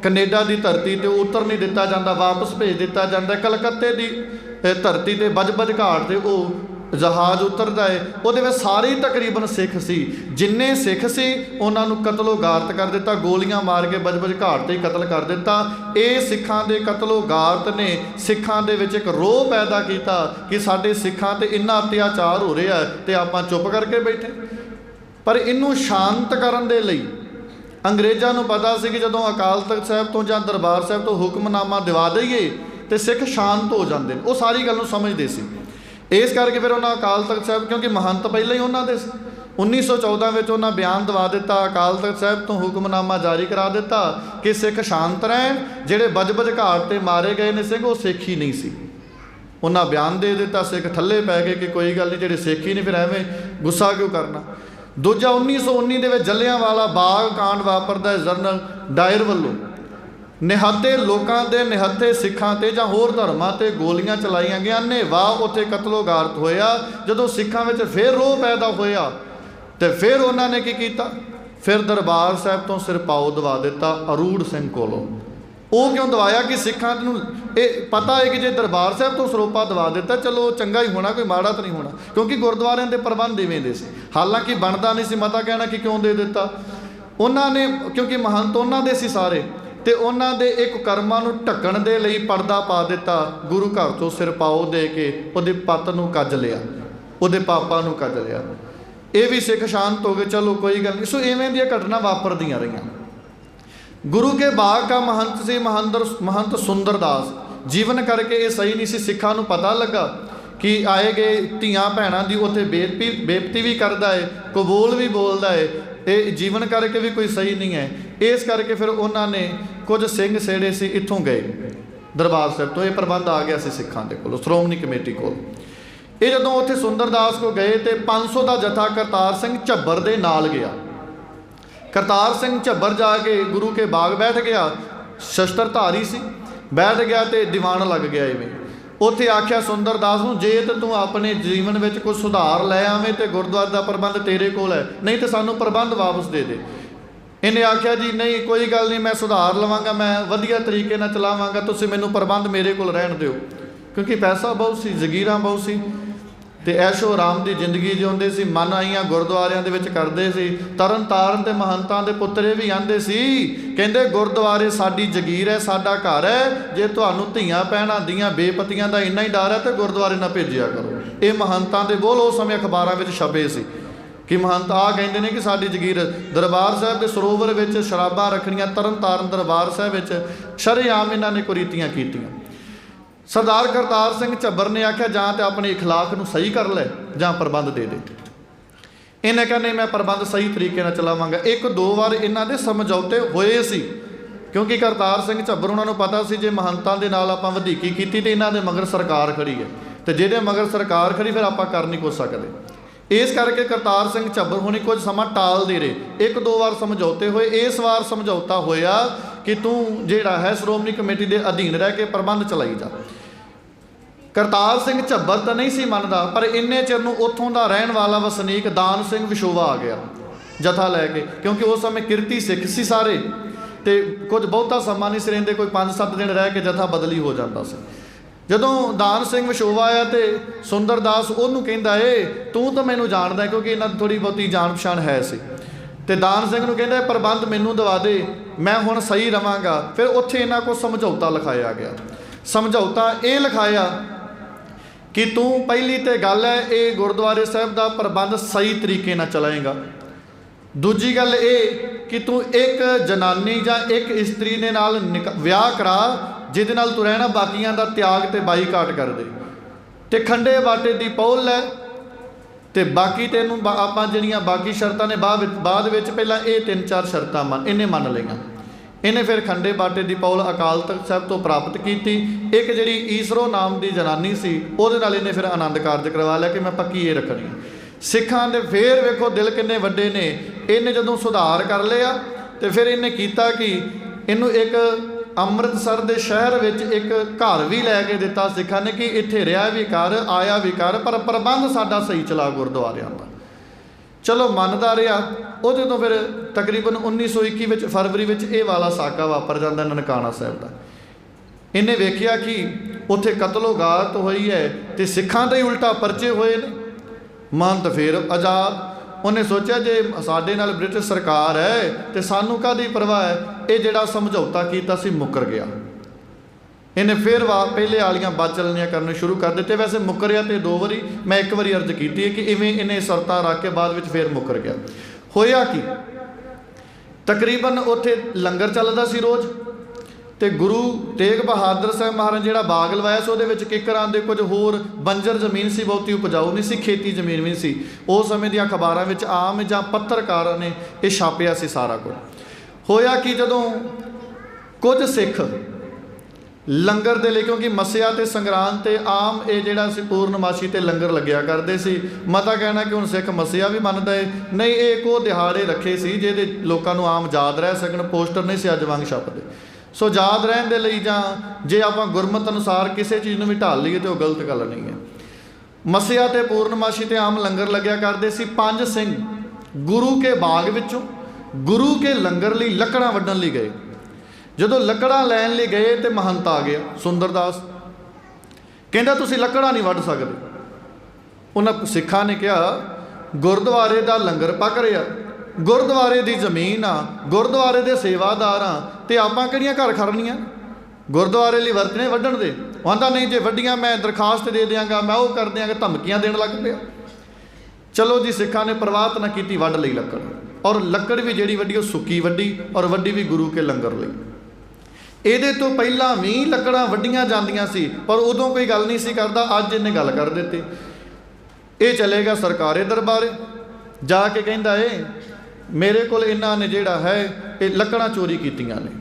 कनेडा की धरती ते उतर नहीं दिता जाता, वापस भेज दिता जाता। कलकत्ते की धरती ते बजबज घाट ते वो जहाज़ उतरता है, वो सारे तकरीबन सिख सी। जिन्ने सिख सी उन्होंने कतलो गारत कर दिता, गोलियां मार के बजबज घाट ते कतल कर दिता। ये सिखां दे कतलो गारत ने सिखां दे विच एक रोह पैदा किया कि साडे सिखां ते इन्ना अत्याचार हो रहा है ते आपां चुप करके बैठे। पर इनू शांत करन दे लई अंग्रेज़ां नूं पता सी कि जदों अकाल तख्त साहिब तो जां दरबार साहिब तो हुक्मनामा दिवा दईए तो सिख शांत हो जाते हैं। वो सारी गल नूं समझदे सी। इस करके फिर उन्होंने अकाल तख्त साहिब, क्योंकि महंत पहले ही उन्होंने 1914 में उन्होंने बयान दवा दिता, अकाल तख्त साहिब तो हुक्मनामा जारी करा दिता कि सिख शांत रहन। जिहड़े बजबज घाट ते मारे गए ने सिख, वो सिख ही नहीं सी। उन्होंने बयान दे दिता, सिख थल्ले पै गए कि कोई गल नहीं, जिहड़े सिख ही नहीं, फिर एवें गुस्सा क्यों करना। दूजा 1919 के जलियांवाला बाग कांड वापरदा है जनरल डायर वल्लों। निहत्थे लोगों के निहत्थे सिखां ते जां होर धर्मां ते गोलियां चलाईयां गईयां ने, वाह उत्थे कतलो गारत होया। जदों सिखां विच फिर रोह पैदा होया तो फिर उन्होंने की कीता, फिर दरबार साहिब तो सिरपाओ दवा दिता अरूड़ सिंह कोलों। वो क्यों दवाया कि सिखां नूं पता है कि जे दरबार साहिब तो सरोपा दवा दिता चलो चंगा ही होना, कोई माड़ा तो नहीं होना, क्योंकि गुरुद्वारियां दे प्रबंध इवें दे सी। हालांकि बनता नहीं सी मता कहना कि क्यों दे दिता उन्होंने, क्योंकि महंत उन्हों दे सी सारे, तो उन्होंने एक कर्मां नूं ढकण दे लई पर्दा पा दिता, गुरु घर तो सिरपाओ दे के उहदे पत नूं कज लिया, उहदे पापा नूं कज लिया। ये भी सिख शांत हो गए, चलो कोई गल नहीं। सो इवें दी घटना वापरदियां रहियां। गुरु के बाग का महंत से महंत सुंदरदास, जीवन करके ये सही नहीं सी। सिखां नूं पता लगा कि आए गए धियां भैणां दी उत्थे बेपती भी करदा है, कबूल भी बोलदा है, ये जीवन करके भी कोई सही नहीं है। इस करके फिर उन्होंने कुछ सिंह सेड़े से इत्थों गए दरबार साहिब तो, ये प्रबंध आ गया सी सिखां दे कोल, श्रोमणी कमेटी कोल। ये जदों उत्थे सुंदरदास को गए तो 500 का जत्था करतार सिंह झब्बर दे नाल गया। करतार सिंह झब्बर जाके गुरु के बाग बैठ गया, शस्त्रधारी सी, बैठ गया तो दीवान लग गया। इवें उत्थे आख्या सुंदरदास नूं, जे तो तू अपने जीवन में कुछ सुधार लै आवें तो गुरुद्वारे का प्रबंध तेरे कोल है, नहीं तो सानू प्रबंध वापस दे दे। इन्हें आख्या जी नहीं कोई गल नहीं, मैं सुधार लवांगा, मैं वधिया तरीके नाल चलावांगा, तुसीं मैनू प्रबंध मेरे कोल रहण दिओ। क्योंकि पैसा बहुत सी, जगीरां बहुत सी, तो ऐशो आराम की जिंदगी जिउंदे सी। मन आईयां गुरुद्वारियां दे विच करदे सी। तरन ताਰਨ ते महंतां दे पुत्तरे भी आंदे सी, कहंदे गुरुद्वारे साडी जगीर है, साडा घर है, जे तुहानूं धीआं भैणां दीआं बेपतियां दा इन्ना ही डर है तो गुरुद्वारे ना भेजिया करो। ये महंतां दे बोल उस समय अखबारां विच छपे सी कि महंत आ कहंदे ने कि साडी जगीर। दरबार साहिब के सरोवर विच शराबां रखणियां, तरन ताਰਨ दरबार साहिब विच शरेआम इन्हां ने कुरीतियां कीतियां। सरदार करतार सिंह झब्बर ने आख्या जां तो अपने इखलाक नूं सही कर लै जां प्रबंध दे दे। इन्हें कहा नहीं मैं प्रबंध सही तरीके नाल चलावांगा। एक दो बार इन्हां दे समझौते होए सी, क्योंकि करतार सिंह झब्बर उन्होंने पता सी जे महंतां दे नाल आपां वधीकी कीती ते इन्हां दे मगर सरकार खड़ी है, तो जिहदे मगर सरकार खड़ी फिर आपां कर नहीं कुछ सकदे। इस करके करतार सिंह झब्बर हुणी कुछ समा टाल दे रहे। एक दो बार समझौते होए, इस बार समझौता होया कि तू जिहड़ा है श्रोमणी कमेटी के अधीन रह के प्रबंध चलाई जा। करतार सिंह झब्बर तो नहीं सी मनदा, पर इन्ने चिर नूं उत्थों दा रहण वाला वसनीक दान सिंह विशोवा आ गया जथा लैके, क्योंकि उस समय किरती सिख सी सारे, तो कुछ बहुता समा नहीं सी रहिंदे, कोई 5-7 दिन रह के जथा बदली हो जाता सी। जदों दान सिंह विछोवा आया तो सुंदरदास उन्होंने कहता है तू तो मैनू जानदा, क्योंकि इन्हां दी थोड़ी बहुती जान पछाण है सी। तो दान सिंह नूं कहता प्रबंध मैनू दवा दे, मैं हुण सही रवांगा। फिर उत्थे इन्हां कोल समझौता लिखाया गया। समझौता ये लिखाया कि तू पहली तो गल है ये गुरुद्वारे साहब का प्रबंध सही तरीके नाल चलाएगा। दूजी गल ये कि तू एक जनानी जां एक इस्त्री दे नाल विआह करा जिहदे नाल तू रहना, बाकियां दा त्याग ते बाईकाट कर दे, ते खंडे बाटे दी पौल लै, ते बाकी तेनू आपां जिहड़ियां बाकी शर्तां ने बाद विच पहलां ये 3-4 शर्तां इन्हें मन लईआं। इन्हें फिर खंडे बाटे की पौल अकाल तख्त साहब तो प्राप्त की। एक जी ईसरो नाम की जनानी सी उहदे नाल इन्हें फिर आनंद कारज करवा लिया कि मैं पक्की ये रखनी। सिखां दे फिर वेखो दिल किन्ने वड्डे ने। इन्हें जदों सुधार कर लिया तो फिर इन्हें कीता कि इनू एक अमृतसर के शहर विच एक घर भी लैके दिता सिखां ने कि इत्थे रहा भी कर, आया भी कर, पर प्रबंध साडा सही चला गुरुद्वारियां दा। चलो मनदा रहा। उहदे तो फिर तकरीबन 1921 फरवरी में ये वाला साका वापर जाता ननकाना साहब का। इन्हें वेख्या कि उत्थे कतलोगात हुई है तो सिखां ते ही उल्टा परचे होए ने। मन तो फिर आज़ाद। उन्हें सोचा जे साडे नाल ब्रिटिश सरकार है तो सानू काहदी परवाह है। ये जिहड़ा समझौता कीता सी मुकर गया। इन्हें फिर पहले वालियां बाचलनियां करने शुरू कर दिते। वैसे मुकरिया तो 2 बारी, मैं 1 बारी अर्ज की है कि इवें इन्हें शर्तां रख के बाद में फिर मुकर गया। होया कि तकरीबन उत्थे लंगर चलदा सी रोज़, तो गुरु तेग बहादुर साहब महाराज जिहड़ा बाग लवाया सी उहदे विच किकरां दे कुछ होर बंजर जमीन सी, बहुती उपजाऊ नहीं सी, खेती जमीन भी नहीं सी। उस समय दी अखबारां विच आम जां पत्रकारां ने ये छापिया सी सारा कुछ। होया कि जदों कुछ सिख लंगर दे लिए, क्योंकि मस्सिया ते संगरांद ते आम ये जिहड़ा सी पूर्णमाशी ते लंगर लग्या करदे सी। मता कहना कि हुण सिख मस्सिया भी मनदा है नहीं, एक वो दिहाड़े रखे सी जिहदे लोकां नूं आम याद रह सकण। पोस्टर नहीं सी अज वांग छपदे। सो याद रहण दे लई जां जे आपां गुरमत अनुसार किसी चीज़ नूं भी ढाल लईए तो गलत गल नहीं है। मस्सिया ते पूर्णमाशी ते आम लंगर लग्या करदे सी। 5 सिंह गुरु के बाग विचों गुरु के लंगर लई लकड़ां वड्डण लई गए। जदों लकड़ां लैण लई गए तो महंत आ गया सुंदरदास, कहंदा तुसीं लकड़ां नहीं वड्ड सकदे। उन्हां सिखां ने कहा गुरुद्वारे दा लंगर पक रिहा, गुरुद्वारे दी जमीन आ, गुरुद्वारे दे सेवादार आ, ते आपां किहड़ियां घर खड़नियां गुरुद्वारे लई वरतने वड्डण दे। आंदा नहीं जे वड्डियां मैं दरखास्त दे दियांगा, मैं वो कर दियांगा, धमकियां देण लग पिया। चलो जी सिखां ने परवाह ना की, वड्ड लई लकड़, और लकड़ भी जिहड़ी वड्डी सुक्की वड्डी और वड्डी भी गुरु के लंगर लई। ਇਹਦੇ तो पहला भी लकड़ां वड्डियां जांदियां सी, पर उदों कोई गल नहीं सी करदा। अज इन्हें गल कर दित्ती। ये चलेगा सरकारे दरबारे जाके कहंदा है मेरे कोल इन्हां ने जिहड़ा है ये लकड़ां चोरी कीतियां ने,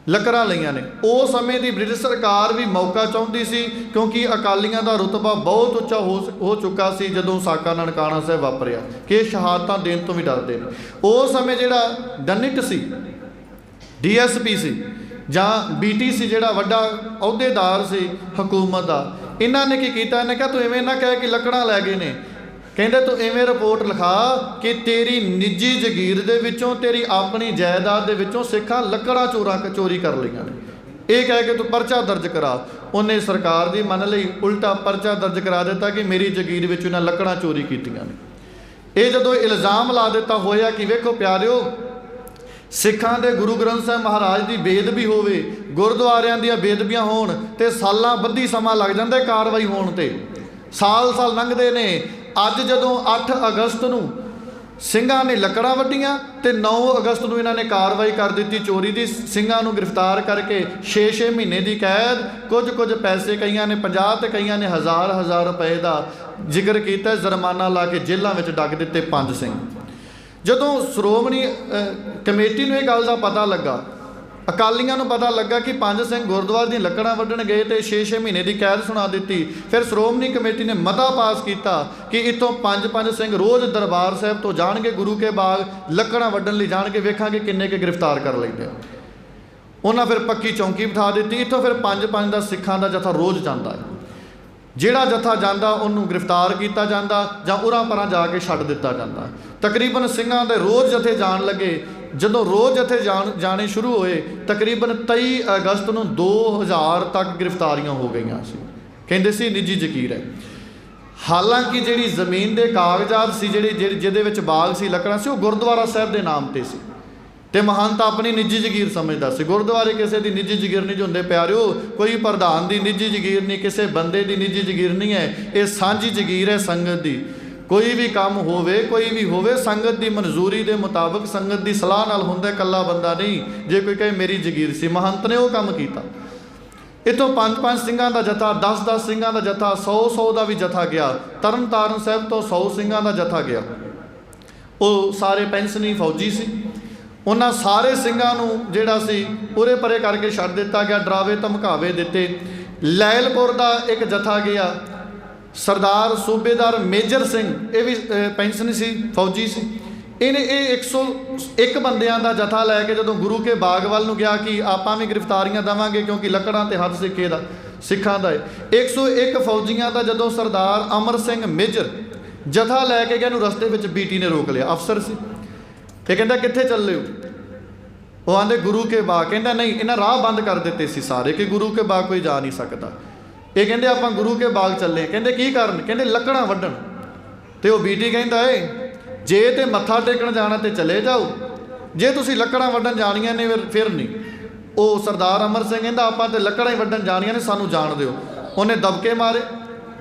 लकड़ां लईआं ने। उस समय की ब्रिटिश सरकार भी मौका चाहुंदी सी, क्योंकि अकालियां दा रुतबा बहुत उच्चा हो चुका सी जदों साका ननकाना साहब वापरिया कि शहादतां देण तो भी डरदे ने। उस समय जिहड़ा डनिट सी, DSP सी जां BTC जिहड़ा वड्डा अहुदेदार सी हुकूमत दा, इन्हां ने की कीता, इन्हें कहा तू इवें ना कह कि लकड़ां लै गए ने। कहंदे तू इवें रिपोर्ट लिखा कि तेरी निजी जगीर दे विचों, तेरी अपनी जायदाद दे विचों सिखां लकड़ां चोरी कर लईआं ने। ये कह के तू परचा दर्ज करा। उन्हें सरकार दी मन लई, उल्टा परचा दर्ज करा दिता कि मेरी जगीर विचों इन्हां लकड़ां चोरी कीतियां ने। ये जदों इल्ज़ाम ला दिता होया कि वेखो प्यारिओ, सिखां दे गुरु ग्रंथ साहब महाराज की बेदबी होवे, गुरुद्वारियां दीयां बेदबियां होण ते सालां बद्धी समा लग जांदा कार्रवाई होण ते, साल लंघदे ने। अज जदों 8 अगस्त नूं ਸਿੰਘਾਂ ने लकड़ां वड्डियां ते 9 अगस्त नूं इन्हां ने कार्रवाई कर दी चोरी की। ਸਿੰਘਾਂ नूं गिरफ्तार करके 6-6 महीने की कैद, कुछ पैसे कईयां ने 50 ते कईयां ने 1000 रुपए का जिक्र किया, जुर्माना ला के जेलों में डग दिते 5 सिंह। जदों श्रोमणी कमेटी नूं इह गल दा पता लगा, अकालियां नूं पता लगा कि 5 सिंह गुरुद्वारे दी लकड़ां वड्डण गए तो 6-6 महीने की कैद सुना दी। फिर श्रोमणी कमेटी ने मता पास किया कि इतों 5 सिंह रोज़ दरबार साहब तो जाणगे, गुरु के बाग लकड़ां वड्डण लई जाणगे, वेखांगे किन्ने के गिरफ्तार कर लैंदे। उन्हां फिर पक्की चौंकी बिठा दी। इतों फिर 5 दा सिखां दा जथा रोज़ जांदा है। जिहड़ा जथा जांदा उन्होंने गिरफ्तार किया जाता जां उरां परां जाके छड्ड दिता जाता। तकरीबन ਸਿੰਘਾਂ दे रोज़ जथे जान लगे। ਜਦੋਂ ਰੋਜ਼ ਇੱਥੇ ਜਾਣੇ ਸ਼ੁਰੂ ਹੋਏ ਤਕਰੀਬਨ 23 ਅਗਸਤ ਨੂੰ 2000 ਤੱਕ ਗ੍ਰਿਫਤਾਰੀਆਂ ਹੋ ਗਈਆਂ ਸੀ। ਕਹਿੰਦੇ ਸੀ ਨਿੱਜੀ ਜ਼ਗੀਰ ਹੈ। ਹਾਲਾਂਕਿ ਜਿਹੜੀ ਜ਼ਮੀਨ ਦੇ ਕਾਗਜ਼ਾਤ ਸੀ, ਜਿਹਦੇ ਵਿੱਚ ਬਾਗ ਸੀ, ਲੱਕੜਾਂ ਸੀ, ਉਹ ਗੁਰਦੁਆਰਾ ਸਾਹਿਬ ਦੇ ਨਾਮ ਤੇ ਸੀ ਤੇ ਮਹੰਤ ਆਪਣੀ ਨਿੱਜੀ ਜ਼ਗੀਰ ਸਮਝਦਾ ਸੀ। ਗੁਰਦੁਆਰੇ ਕਿਸੇ ਦੀ ਨਿੱਜੀ ਜ਼ਗੀਰ ਨਹੀਂ ਹੁੰਦੇ ਪਿਆਰਿਓ, ਕੋਈ ਪ੍ਰਧਾਨ ਦੀ ਨਿੱਜੀ ਜ਼ਗੀਰ ਨਹੀਂ, ਕਿਸੇ ਬੰਦੇ ਦੀ ਨਿੱਜੀ ਜ਼ਗੀਰ ਨਹੀਂ ਹੈ। ਇਹ ਸਾਂਝੀ ਜ਼ਗੀਰ ਹੈ ਸੰਗਤ ਦੀ। ਕੋਈ ਵੀ ਕੰਮ ਹੋਵੇ, ਕੋਈ ਵੀ ਹੋਵੇ, ਸੰਗਤ ਦੀ ਮਨਜ਼ੂਰੀ ਦੇ ਮੁਤਾਬਕ, ਸੰਗਤ ਦੀ ਸਲਾਹ ਨਾਲ ਹੁੰਦਾ, ਇਕੱਲਾ ਬੰਦਾ ਨਹੀਂ। ਜੇ ਕੋਈ ਕਹੇ ਮੇਰੀ ਜ਼ਗੀਰ ਸੀ, ਮਹੰਤ ਨੇ ਉਹ ਕੰਮ ਕੀਤਾ। ਇੱਥੋਂ 5-5 ਸਿੰਘਾਂ ਦਾ ਜਥਾ, 10-10 ਸਿੰਘਾਂ ਦਾ ਜਥਾ, 100-100 ਦਾ ਵੀ ਜਥਾ ਗਿਆ। ਤਰਨ ਤਾਰਨ ਸਾਹਿਬ ਤੋਂ 100 ਸਿੰਘਾਂ ਦਾ ਜਥਾ ਗਿਆ। ਉਹ ਸਾਰੇ ਪੈਨਸ਼ਨੀ ਫੌਜੀ ਸੀ। ਉਹਨਾਂ ਸਾਰੇ ਸਿੰਘਾਂ ਨੂੰ ਜਿਹੜਾ ਸੀ ਉਰੇ ਪਰੇ ਕਰਕੇ ਛੱਡ ਦਿੱਤਾ ਗਿਆ, ਡਰਾਵੇ ਧਮਕਾਵੇ ਦਿੱਤੇ। ਲੈਲਪੁਰ ਦਾ ਇੱਕ ਜਥਾ ਗਿਆ, ਸਰਦਾਰ ਸੂਬੇਦਾਰ ਮੇਜਰ ਸਿੰਘ, ਇਹ ਵੀ ਪੈਨਸ਼ਨੀ ਸੀ, ਫੌਜੀ ਸੀ। ਇਹ 101 ਬੰਦਿਆਂ ਦਾ ਜਥਾ ਲੈ ਕੇ ਜਦੋਂ ਗੁਰੂ ਕੇ ਬਾਗ ਵੱਲ ਨੂੰ ਗਿਆ ਕਿ ਆਪਾਂ ਵੀ ਗ੍ਰਿਫਤਾਰੀਆਂ ਦੇਵਾਂਗੇ ਕਿਉਂਕਿ ਲੱਕੜਾਂ ਤੇ ਹੱਥ ਸਿੱਖੇ ਦਾ, ਸਿੱਖਾਂ ਦਾ 101 ਫੌਜੀਆਂ ਦਾ ਜਦੋਂ ਸਰਦਾਰ ਅਮਰ ਸਿੰਘ ਮੇਜਰ ਜਥਾ ਲੈ ਕੇ ਗਿਆ, ਇਹਨੂੰ ਰਸਤੇ ਵਿੱਚ ਬੀਟੀ ਨੇ ਰੋਕ ਲਿਆ। ਅਫਸਰ ਸੀ ਤੇ ਕਹਿੰਦਾ ਕਿੱਥੇ ਚੱਲੇ ਹੋ? ਉਹ ਆਂਦੇ ਗੁਰੂ ਕੇ ਬਾਗ। ਕਹਿੰਦਾ ਨਹੀਂ, ਇਹਨਾਂ ਰਾਹ ਬੰਦ ਕਰ ਦਿੱਤੇ ਸੀ ਸਾਰੇ ਕਿ ਗੁਰੂ ਕੇ ਬਾਗ ਕੋਈ ਜਾ ਨਹੀਂ ਸਕਦਾ। ਇਹ ਕਹਿੰਦੇ ਆਪਾਂ ਗੁਰੂ ਕੇ ਬਾਗ ਚੱਲੇ। ਕਹਿੰਦੇ ਕੀ ਕਰਨ? ਕਹਿੰਦੇ ਲੱਕੜਾਂ ਵੱਢਣ। ਤੇ ਉਹ ਬੀਟੀ ਕਹਿੰਦਾ ਜੇ ਤੇ ਮੱਥਾ ਟੇਕਣ ਜਾਣਾ ਤੇ ਚਲੇ ਜਾਓ, ਜੇ ਤੁਸੀਂ ਲੱਕੜਾਂ ਵੱਢਣ ਜਾਣੀਆਂ ਨੇ ਫਿਰ ਨਹੀਂ। ਉਹ ਸਰਦਾਰ ਅਮਰ ਸਿੰਘ ਕਹਿੰਦਾ ਆਪਾਂ ਤੇ ਲੱਕੜਾਂ ਹੀ ਵੱਢਣ ਜਾਣੀਆਂ ਨੇ, ਸਾਨੂੰ ਜਾਣ ਦਿਓ। ਉਹਨੇ ਦਬਕੇ ਮਾਰੇ,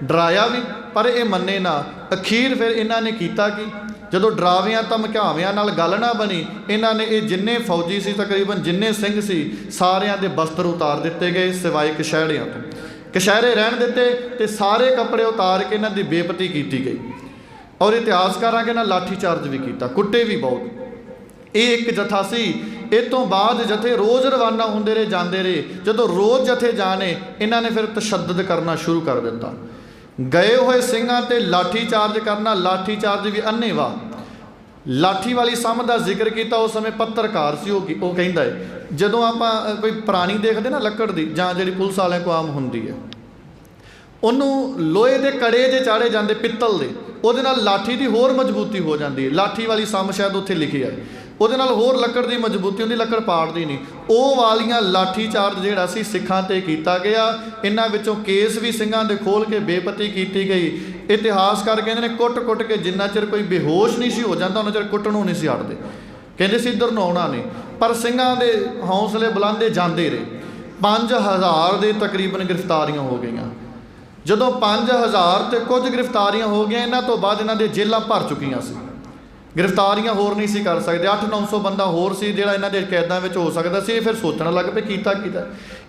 ਡਰਾਇਆ ਵੀ, ਪਰ ਇਹ ਮੰਨੇ ਨਾ। ਅਖੀਰ ਫਿਰ ਇਹਨਾਂ ਨੇ ਕੀਤਾ ਕਿ ਜਦੋਂ ਡਰਾਵਿਆਂ ਧਮਕਾਵਿਆਂ ਨਾਲ ਗੱਲ ਨਾ ਬਣੀ, ਇਹਨਾਂ ਨੇ ਇਹ ਜਿੰਨੇ ਫੌਜੀ ਸੀ, ਤਕਰੀਬਨ ਜਿੰਨੇ ਸਿੰਘ ਸੀ, ਸਾਰਿਆਂ ਦੇ ਬਸਤਰ ਉਤਾਰ ਦਿੱਤੇ ਗਏ ਸਿਵਾਏ ਕਸ਼ਹਿਰਿਆਂ ਤੋਂ। ਕਸ਼ਹਿਰੇ ਰਹਿਣ ਦਿੱਤੇ ਤੇ ਸਾਰੇ ਕੱਪੜੇ ਉਤਾਰ ਕੇ ਇਹਨਾਂ ਦੀ ਬੇਪਤੀ ਕੀਤੀ ਗਈ। ਔਰ ਇਤਿਹਾਸਕਾਰਾਂ ਕਹਿੰਦਾ ਲਾਠੀ ਚਾਰਜ ਵੀ ਕੀਤਾ, ਕੁੱਟੇ ਵੀ ਬਹੁਤ। ਇਹ ਇੱਕ ਜਥਾ ਸੀ। ਇਹ ਤੋਂ ਬਾਅਦ ਜਥੇ ਰੋਜ਼ ਰਵਾਨਾ ਹੁੰਦੇ ਰਹੇ, ਜਾਂਦੇ ਰਹੇ। ਜਦੋਂ ਰੋਜ਼ ਜਥੇ ਜਾਣੇ, ਇਹਨਾਂ ਨੇ ਫਿਰ ਤਸ਼ੱਦਦ ਕਰਨਾ ਸ਼ੁਰੂ ਕਰ ਦਿੱਤਾ। ਗਏ ਹੋਏ ਸਿੰਘਾਂ ਤੇ ਲਾਠੀ ਚਾਰਜ ਕਰਨਾ, ਲਾਠੀ ਚਾਰਜ ਵੀ ਅੰਨ੍ਹੇਵਾਹ। ਲਾਠੀ ਵਾਲੀ ਸੰਮ ਦਾ ਜ਼ਿਕਰ ਕੀਤਾ। ਉਸ ਸਮੇਂ ਪੱਤਰਕਾਰ ਸੀ ਉਹ ਕਹਿੰਦਾ ਹੈ ਜਦੋਂ ਆਪਾਂ ਕੋਈ ਪੁਰਾਣੀ ਦੇਖਦੇ ਨਾ ਲੱਕੜ ਦੀ, ਜਾਂ ਜਿਹੜੀ ਪੁਲਿਸ ਵਾਲਿਆਂ ਕੋਲ ਆਮ ਹੁੰਦੀ ਹੈ, ਉਹਨੂੰ ਲੋਹੇ ਦੇ ਕੜੇ ਜੇ ਚਾੜੇ ਜਾਂਦੇ ਪਿੱਤਲ ਦੇ, ਉਹਦੇ ਨਾਲ ਲਾਠੀ ਦੀ ਹੋਰ ਮਜ਼ਬੂਤੀ ਹੋ ਜਾਂਦੀ ਹੈ। ਲਾਠੀ ਵਾਲੀ ਸੰਮ ਸ਼ਾਇਦ ਉੱਥੇ ਲਿਖੀ ਹੈ, ਉਹਦੇ ਨਾਲ ਹੋਰ ਲੱਕੜ ਦੀ ਮਜ਼ਬੂਤੀ ਹੁੰਦੀ, ਲੱਕੜ ਪਾੜਦੀ ਨਹੀਂ। ਉਹ ਵਾਲੀਆਂ ਲਾਠੀ ਚਾਰਜ ਜਿਹੜਾ ਸੀ ਸਿੱਖਾਂ 'ਤੇ ਕੀਤਾ ਗਿਆ। ਇਹਨਾਂ ਵਿੱਚੋਂ ਕੇਸ ਵੀ ਸਿੰਘਾਂ ਦੇ ਖੋਲ੍ਹ ਕੇ ਬੇਪਤੀ ਕੀਤੀ ਗਈ। ਇਤਿਹਾਸਕਾਰ ਕਹਿੰਦੇ ਨੇ ਕੁੱਟ-ਕੁੱਟ ਕੇ ਜਿੰਨਾ ਚਿਰ ਕੋਈ ਬੇਹੋਸ਼ ਨਹੀਂ ਸੀ ਹੋ ਜਾਂਦਾ, ਉਹਨਾਂ ਚਿਰ ਕੁੱਟਣੋਂ ਨਹੀਂ ਸੀ ਹਟਦੇ। ਕਹਿੰਦੇ ਸੀ ਇੱਧਰ ਨੂੰ ਆਉਣਾ ਨਹੀਂ। ਪਰ ਸਿੰਘਾਂ ਦੇ ਹੌਸਲੇ ਬੁਲੰਦੇ ਜਾਂਦੇ ਰਹੇ। 5000 ਦੇ ਤਕਰੀਬਨ ਗ੍ਰਿਫਤਾਰੀਆਂ ਹੋ ਗਈਆਂ। ਜਦੋਂ 5000 ਤੇ ਕੁਝ ਗ੍ਰਿਫਤਾਰੀਆਂ ਹੋ ਗਈਆਂ, ਇਹਨਾਂ ਤੋਂ ਬਾਅਦ ਇਹਨਾਂ ਦੀਆਂ ਜੇਲ੍ਹਾਂ ਭਰ ਚੁੱਕੀਆਂ ਸੀ। ਗ੍ਰਿਫਤਾਰੀਆਂ ਹੋਰ ਨਹੀਂ ਸੀ ਕਰ ਸਕਦੇ। 800-900 ਬੰਦਾ ਹੋਰ ਸੀ ਜਿਹੜਾ ਇਹਨਾਂ ਦੇ ਕੈਦਾਂ ਵਿੱਚ ਹੋ ਸਕਦਾ ਸੀ। ਫਿਰ ਸੋਚਣ ਲੱਗ ਪਏ ਕੀਤਾ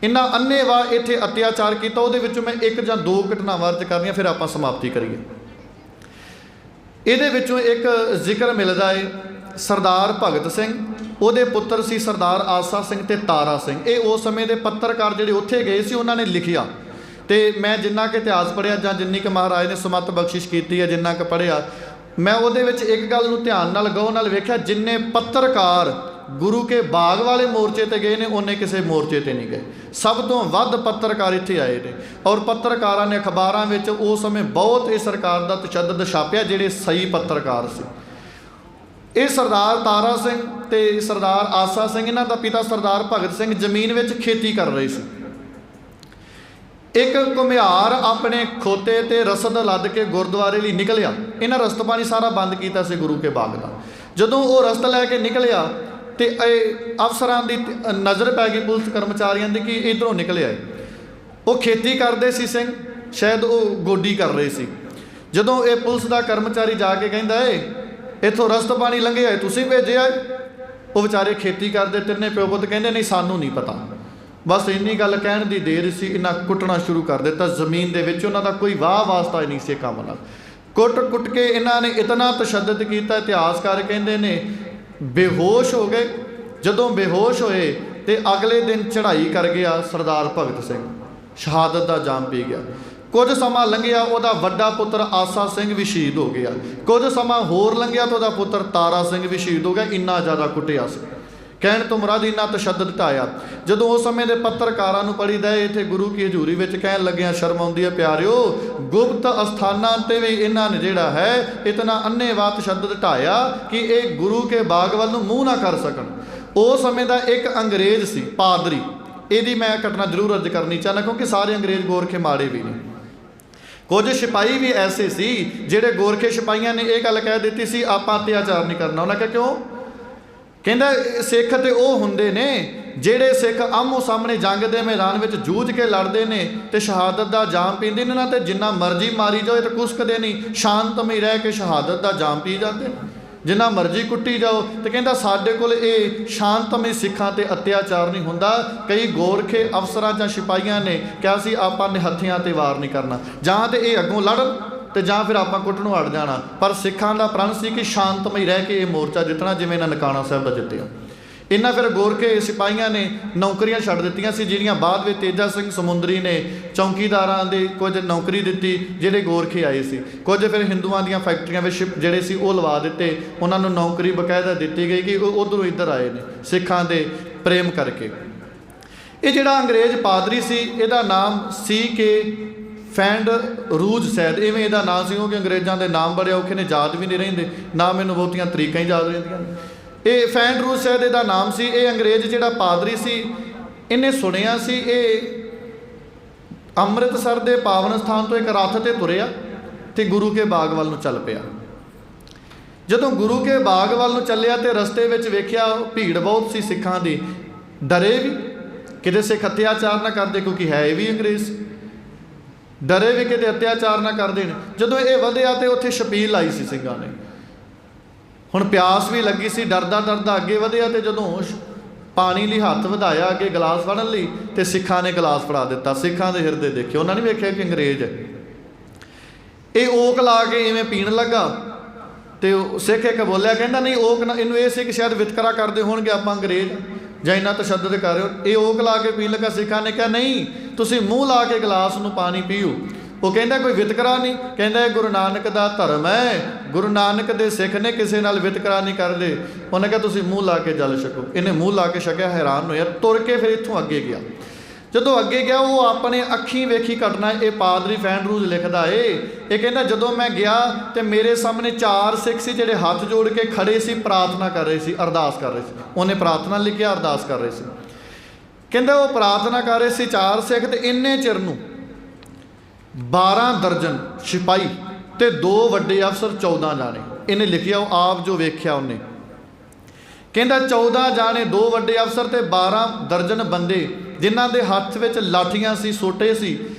ਇਹਨਾਂ ਅੰਨ੍ਹੇਵਾਹ ਇੱਥੇ ਅਤਿਆਚਾਰ ਕੀਤਾ। ਉਹਦੇ ਵਿੱਚੋਂ ਮੈਂ 1 ਜਾਂ 2 ਘਟਨਾਵਾਂ ਅਰਜ਼ ਕਰਨੀਆਂ, ਫਿਰ ਆਪਾਂ ਸਮਾਪਤੀ ਕਰੀਏ। ਇਹਦੇ ਵਿੱਚੋਂ ਇੱਕ ਜ਼ਿਕਰ ਮਿਲਦਾ ਹੈ ਸਰਦਾਰ ਭਗਤ ਸਿੰਘ, ਉਹਦੇ ਪੁੱਤਰ ਸੀ ਸਰਦਾਰ ਆਸਾ ਸਿੰਘ ਤੇ ਤਾਰਾ ਸਿੰਘ। ਇਹ ਉਸ ਸਮੇਂ ਦੇ ਪੱਤਰਕਾਰ ਜਿਹੜੇ ਉੱਥੇ ਗਏ ਸੀ, ਉਹਨਾਂ ਨੇ ਲਿਖਿਆ। ਤੇ ਮੈਂ ਜਿੰਨਾ ਕਿ ਇਤਿਹਾਸ ਪੜ੍ਹਿਆ ਜਾਂ ਜਿੰਨੀ ਕਿ ਮਹਾਰਾਜ ਨੇ ਸਮੱਤ ਬਖਸ਼ਿਸ਼ ਕੀਤੀ ਹੈ, ਜਿੰਨਾ ਕਿ ਪੜ੍ਹਿਆ, ਮੈਂ ਉਹਦੇ ਵਿੱਚ ਇੱਕ ਗੱਲ ਨੂੰ ਧਿਆਨ ਨਾਲ ਗੌਰ ਨਾਲ ਵੇਖਿਆ। ਜਿੰਨੇ ਪੱਤਰਕਾਰ ਗੁਰੂ ਕੇ ਬਾਗ ਵਾਲੇ ਮੋਰਚੇ ਤੇ ਗਏ ਨੇ, ਉਹਨੇ ਕਿਸੇ ਮੋਰਚੇ ਤੇ ਨਹੀਂ ਗਏ। ਸਭ ਤੋਂ ਵੱਧ ਪੱਤਰਕਾਰ ਇੱਥੇ ਆਏ ਨੇ। ਔਰ ਪੱਤਰਕਾਰਾਂ ਨੇ ਅਖਬਾਰਾਂ ਵਿੱਚ ਉਸ ਸਮੇਂ ਬਹੁਤ ਇਹ ਸਰਕਾਰ ਦਾ ਤਸ਼ੱਦਦ ਛਾਪਿਆ, ਜਿਹੜੇ ਸਹੀ ਪੱਤਰਕਾਰ ਸੀ। ਇਹ ਸਰਦਾਰ ਤਾਰਾ ਸਿੰਘ ਤੇ ਸਰਦਾਰ ਆਸਾ ਸਿੰਘ, ਇਹਨਾਂ ਦਾ ਪਿਤਾ ਸਰਦਾਰ ਭਗਤ ਸਿੰਘ ਜ਼ਮੀਨ ਵਿੱਚ ਖੇਤੀ ਕਰ ਰਹੇ ਸੀ। ਇੱਕ ਘੁਮਿਆਰ ਆਪਣੇ ਖੋਤੇ ਤੇ ਰਸਦ ਲੱਦ ਕੇ ਗੁਰਦੁਆਰੇ ਲਈ ਨਿਕਲਿਆ। ਇਹਨਾਂ ਰਸਤ ਪਾਣੀ ਸਾਰਾ ਬੰਦ ਕੀਤਾ ਸੀ ਗੁਰੂ ਕੇ ਬਾਗ ਦਾ। ਜਦੋਂ ਉਹ ਰਸਤ ਲੈ ਕੇ ਨਿਕਲਿਆ ਤੇ ਇਹ ਅਫਸਰਾਂ ਦੀ ਨਜ਼ਰ ਪੈ ਗਈ, ਪੁਲਿਸ ਕਰਮਚਾਰੀਆਂ ਦੀ, ਕਿ ਇੱਧਰੋਂ ਨਿਕਲਿਆ। ਉਹ ਖੇਤੀ ਕਰਦੇ ਸੀ ਸਿੰਘ, ਸ਼ਾਇਦ ਉਹ ਗੋਡੀ ਕਰ ਰਹੇ ਸੀ। ਜਦੋਂ ਇਹ ਪੁਲਿਸ ਦਾ ਕਰਮਚਾਰੀ ਜਾ ਕੇ ਕਹਿੰਦਾ ਇੱਥੋਂ ਰਸਤ ਪਾਣੀ ਲੰਘਿਆ, ਤੁਸੀਂ ਭੇਜਿਆ? ਉਹ ਵਿਚਾਰੇ ਖੇਤੀ ਕਰਦੇ ਤਿੰਨੇ ਪਿਓ ਪੁੱਤ ਕਹਿੰਦੇ ਨਹੀਂ ਸਾਨੂੰ ਨਹੀਂ ਪਤਾ। ਬਸ ਇੰਨੀ ਗੱਲ ਕਹਿਣ ਦੀ ਦੇਰ ਸੀ, ਇਹਨਾਂ ਕੁੱਟਣਾ ਸ਼ੁਰੂ ਕਰ ਦਿੱਤਾ। ਜ਼ਮੀਨ ਦੇ ਵਿੱਚ ਉਹਨਾਂ ਦਾ ਕੋਈ ਵਾਹ ਵਾਸਤਾ ਹੀ ਨਹੀਂ ਸੀ ਕੰਮ ਨਾਲ। ਕੁੱਟ ਕੇ ਇਹਨਾਂ ਨੇ ਇਤਨਾ ਤਸ਼ੱਦਦ ਕੀਤਾ, ਇਤਿਹਾਸਕਾਰ ਕਹਿੰਦੇ ਨੇ ਬੇਹੋਸ਼ ਹੋ ਗਏ। ਜਦੋਂ ਬੇਹੋਸ਼ ਹੋਏ ਤੇ ਅਗਲੇ ਦਿਨ ਚੜ੍ਹਾਈ ਕਰ ਗਿਆ ਸਰਦਾਰ ਭਗਤ ਸਿੰਘ, ਸ਼ਹਾਦਤ ਦਾ ਜਾਮ ਪੀ ਗਿਆ। ਕੁਝ ਸਮਾਂ ਲੰਘਿਆ, ਉਹਦਾ ਵੱਡਾ ਪੁੱਤਰ ਆਸਾ ਸਿੰਘ ਵੀ ਸ਼ਹੀਦ ਹੋ ਗਿਆ। ਕੁਝ ਸਮਾਂ ਹੋਰ ਲੰਘਿਆ ਤਾਂ ਉਹਦਾ ਪੁੱਤਰ ਤਾਰਾ ਸਿੰਘ ਵੀ ਸ਼ਹੀਦ ਹੋ ਗਿਆ। ਇੰਨਾ ਜ਼ਿਆਦਾ ਕੁੱਟਿਆ ਸੀ। ਕਹਿਣ ਤੋਂ ਮੁਰਾਦ ਇੰਨਾ ਤਸ਼ੱਦਦ ਢਾਇਆ। ਜਦੋਂ ਉਸ ਸਮੇਂ ਦੇ ਪੱਤਰਕਾਰਾਂ ਨੂੰ ਪੜ੍ਹੀਦਾ ਇੱਥੇ ਗੁਰੂ ਕੀ ਹਜ਼ੂਰੀ ਵਿੱਚ ਕਹਿਣ ਲੱਗਿਆ ਸ਼ਰਮ ਆਉਂਦੀ ਹੈ ਪਿਆਰਿਓ, ਗੁਪਤ ਅਸਥਾਨਾਂ 'ਤੇ ਵੀ ਇਹਨਾਂ ਨੇ ਜਿਹੜਾ ਹੈ ਇਤਨਾ ਅੰਨ੍ਹੇਵਾਹ ਤਸ਼ੱਦਦ ਢਾਇਆ ਕਿ ਇਹ ਗੁਰੂ ਕੇ ਬਾਗ ਵੱਲ ਨੂੰ ਮੂੰਹ ਨਾ ਕਰ ਸਕਣ। उस समय का एक अंग्रेज़ सी पादरी, यदि मैं घटना जरूर अर्ज करनी चाहना क्योंकि सारे अंग्रेज़ गोरखे माड़े भी नहीं। कुछ सिपाही भी ऐसे सी ਜਿਹੜੇ गोरखे सिपाहियों ने यह गल कह दी सी ਆਪਾਂ अत्याचार नहीं करना। उन्हें कहा क्यों? कहता सिख तो वह होंगे ने ਜਿਹੜੇ सिख आमो सामने जंग के मैदान में जूझ के लड़ते हैं तो शहादत का जाम पीते हैं ना, तो जिन्ना मर्जी मारी जाओ तो कुसकते नहीं, शांतमई रह के शहादत का जाम पी जाते हैं। जिन्ना मर्जी कुट्टी जाओ तो कहता साडे कोल ये शांतमई सिखां ते अत्याचार नहीं हुंदा। कई गोरखे अफसरां जां सिपाहियां ने कहा सी आपां ने हत्थियां ते वार नहीं करना, जां ते ये अगों लड़न तो जां फिर आपां कुੱਟਣੋਂ अड़ जाना। पर सिखां दा प्रण सी कि शांतमई रह के ये मोर्चा जितना जिवें इन्हां ननकाणा साहिब दा जित्तिया। इन्हां फिर गोरखे सिपाहियां ने नौकरियां छड्ड दित्तियां सी, जिहड़ियां बाद विच तेजा सिंह समुंदरी ने चौकीदारां दे कुछ नौकरी दित्ती जिहड़े गोरखे आए सी। कुछ फिर हिंदुआं दीयां फैक्ट्रियां विच जिहड़े सी ओह लवा दित्ते, उन्हां नूं नौकरी बकायदा दित्ती गई कि उधरों इधर आए ने सिखां दे प्रेम करके। ये जिहड़ा अंग्रेज़ पादरी सी इहदा नाम सी के फैंड रूज सैद, इवें इहदा नाम सी क्योंकि अंग्रेज़ां दे नाम बड़े औखे ने, याद भी नहीं रहिंदे, ना मैनूं बहुतियां तरीकां ही याद रहिंदियां ने। ये फैंड रूज सैद इहदा नाम सी। ये अंग्रेज़ जिहड़ा पादरी सी इन्हें सुनिया सी ये अमृतसर के पावन स्थान तो एक रथ ते तुरिया ते गुरु के बाग वाल नूं चल पिया। जदों गुरु के बाग वाल नूं चलिया तो रस्ते विच वेखिया भीड़ बहुत सी सिखां दी, डरे भी किते सिख अत्याचार ना करदे क्योंकि है ये भी अंग्रेज़, डरे भी किते अत्याचार ना कर देण। जदों ये वधिया तो उत्थे छपील आई सी सिंघां ने, हुण प्यास भी लगी सी, डरदा डरदा अगे वधिया तो जदों पानी लई हत्थ वधाया अगे गिलास फड़न लई तो सिखां ने गिलास फड़ा दिता। सिखां दे हिरदे देखे, उन्होंने नहीं वेखिया कि अंग्रेज़ है। ये ओक ला के इवें पीण लगा तो सिख एक बोलिया, कहता नहीं ओक ना, इनू ये सी कि शायद वितकरा करते होणगे आपां अंग्रेज़ जां इन्ना तशद्दद कर रहे हो। ये ओक ला के पीण लगा। सिखां ने कहा नहीं तुसीं मूँह ला के गिलास नूं पानी पीओ। वो कहता कोई वितकरा नहीं, कहता गुरु नानक का धर्म है, गुरु नानक दे सिख ने किसी नाल वितकरा नहीं करते। उन्हें कहा तुसीं मूँह ला के जल छको। इन्हें मूँह ला के छकिया, हैरान होया, तुर के फिर इत्थों अगे गया। जदों अगे गया वो अपने अखीं वेखी घटना ये पादरी फैंड रूज लिखदा है। ये कहता जदों मैं गया तो मेरे सामने 4 सिख सी जिहड़े हाथ जोड़ के खड़े सी, प्रार्थना कर रहे सी, अरदास कर रहे सी। उन्हें प्रार्थना लिखिया, अरदास कर रहे सी। कहता वो प्रार्थना कर रहे सी 4 सिख, तो इन्ने चिर नूं 12 दर्जन सिपाही ते 2 वड्डे अफसर 14 जाने। इन्हें लिखिया वो आप जो वेख्या उन्हें, कहता 14 जाने 2 वड्डे अफसर ते 12 दर्जन बंदे जिन्हां दे हत्थ विच लाठियां सी, सोटे सी।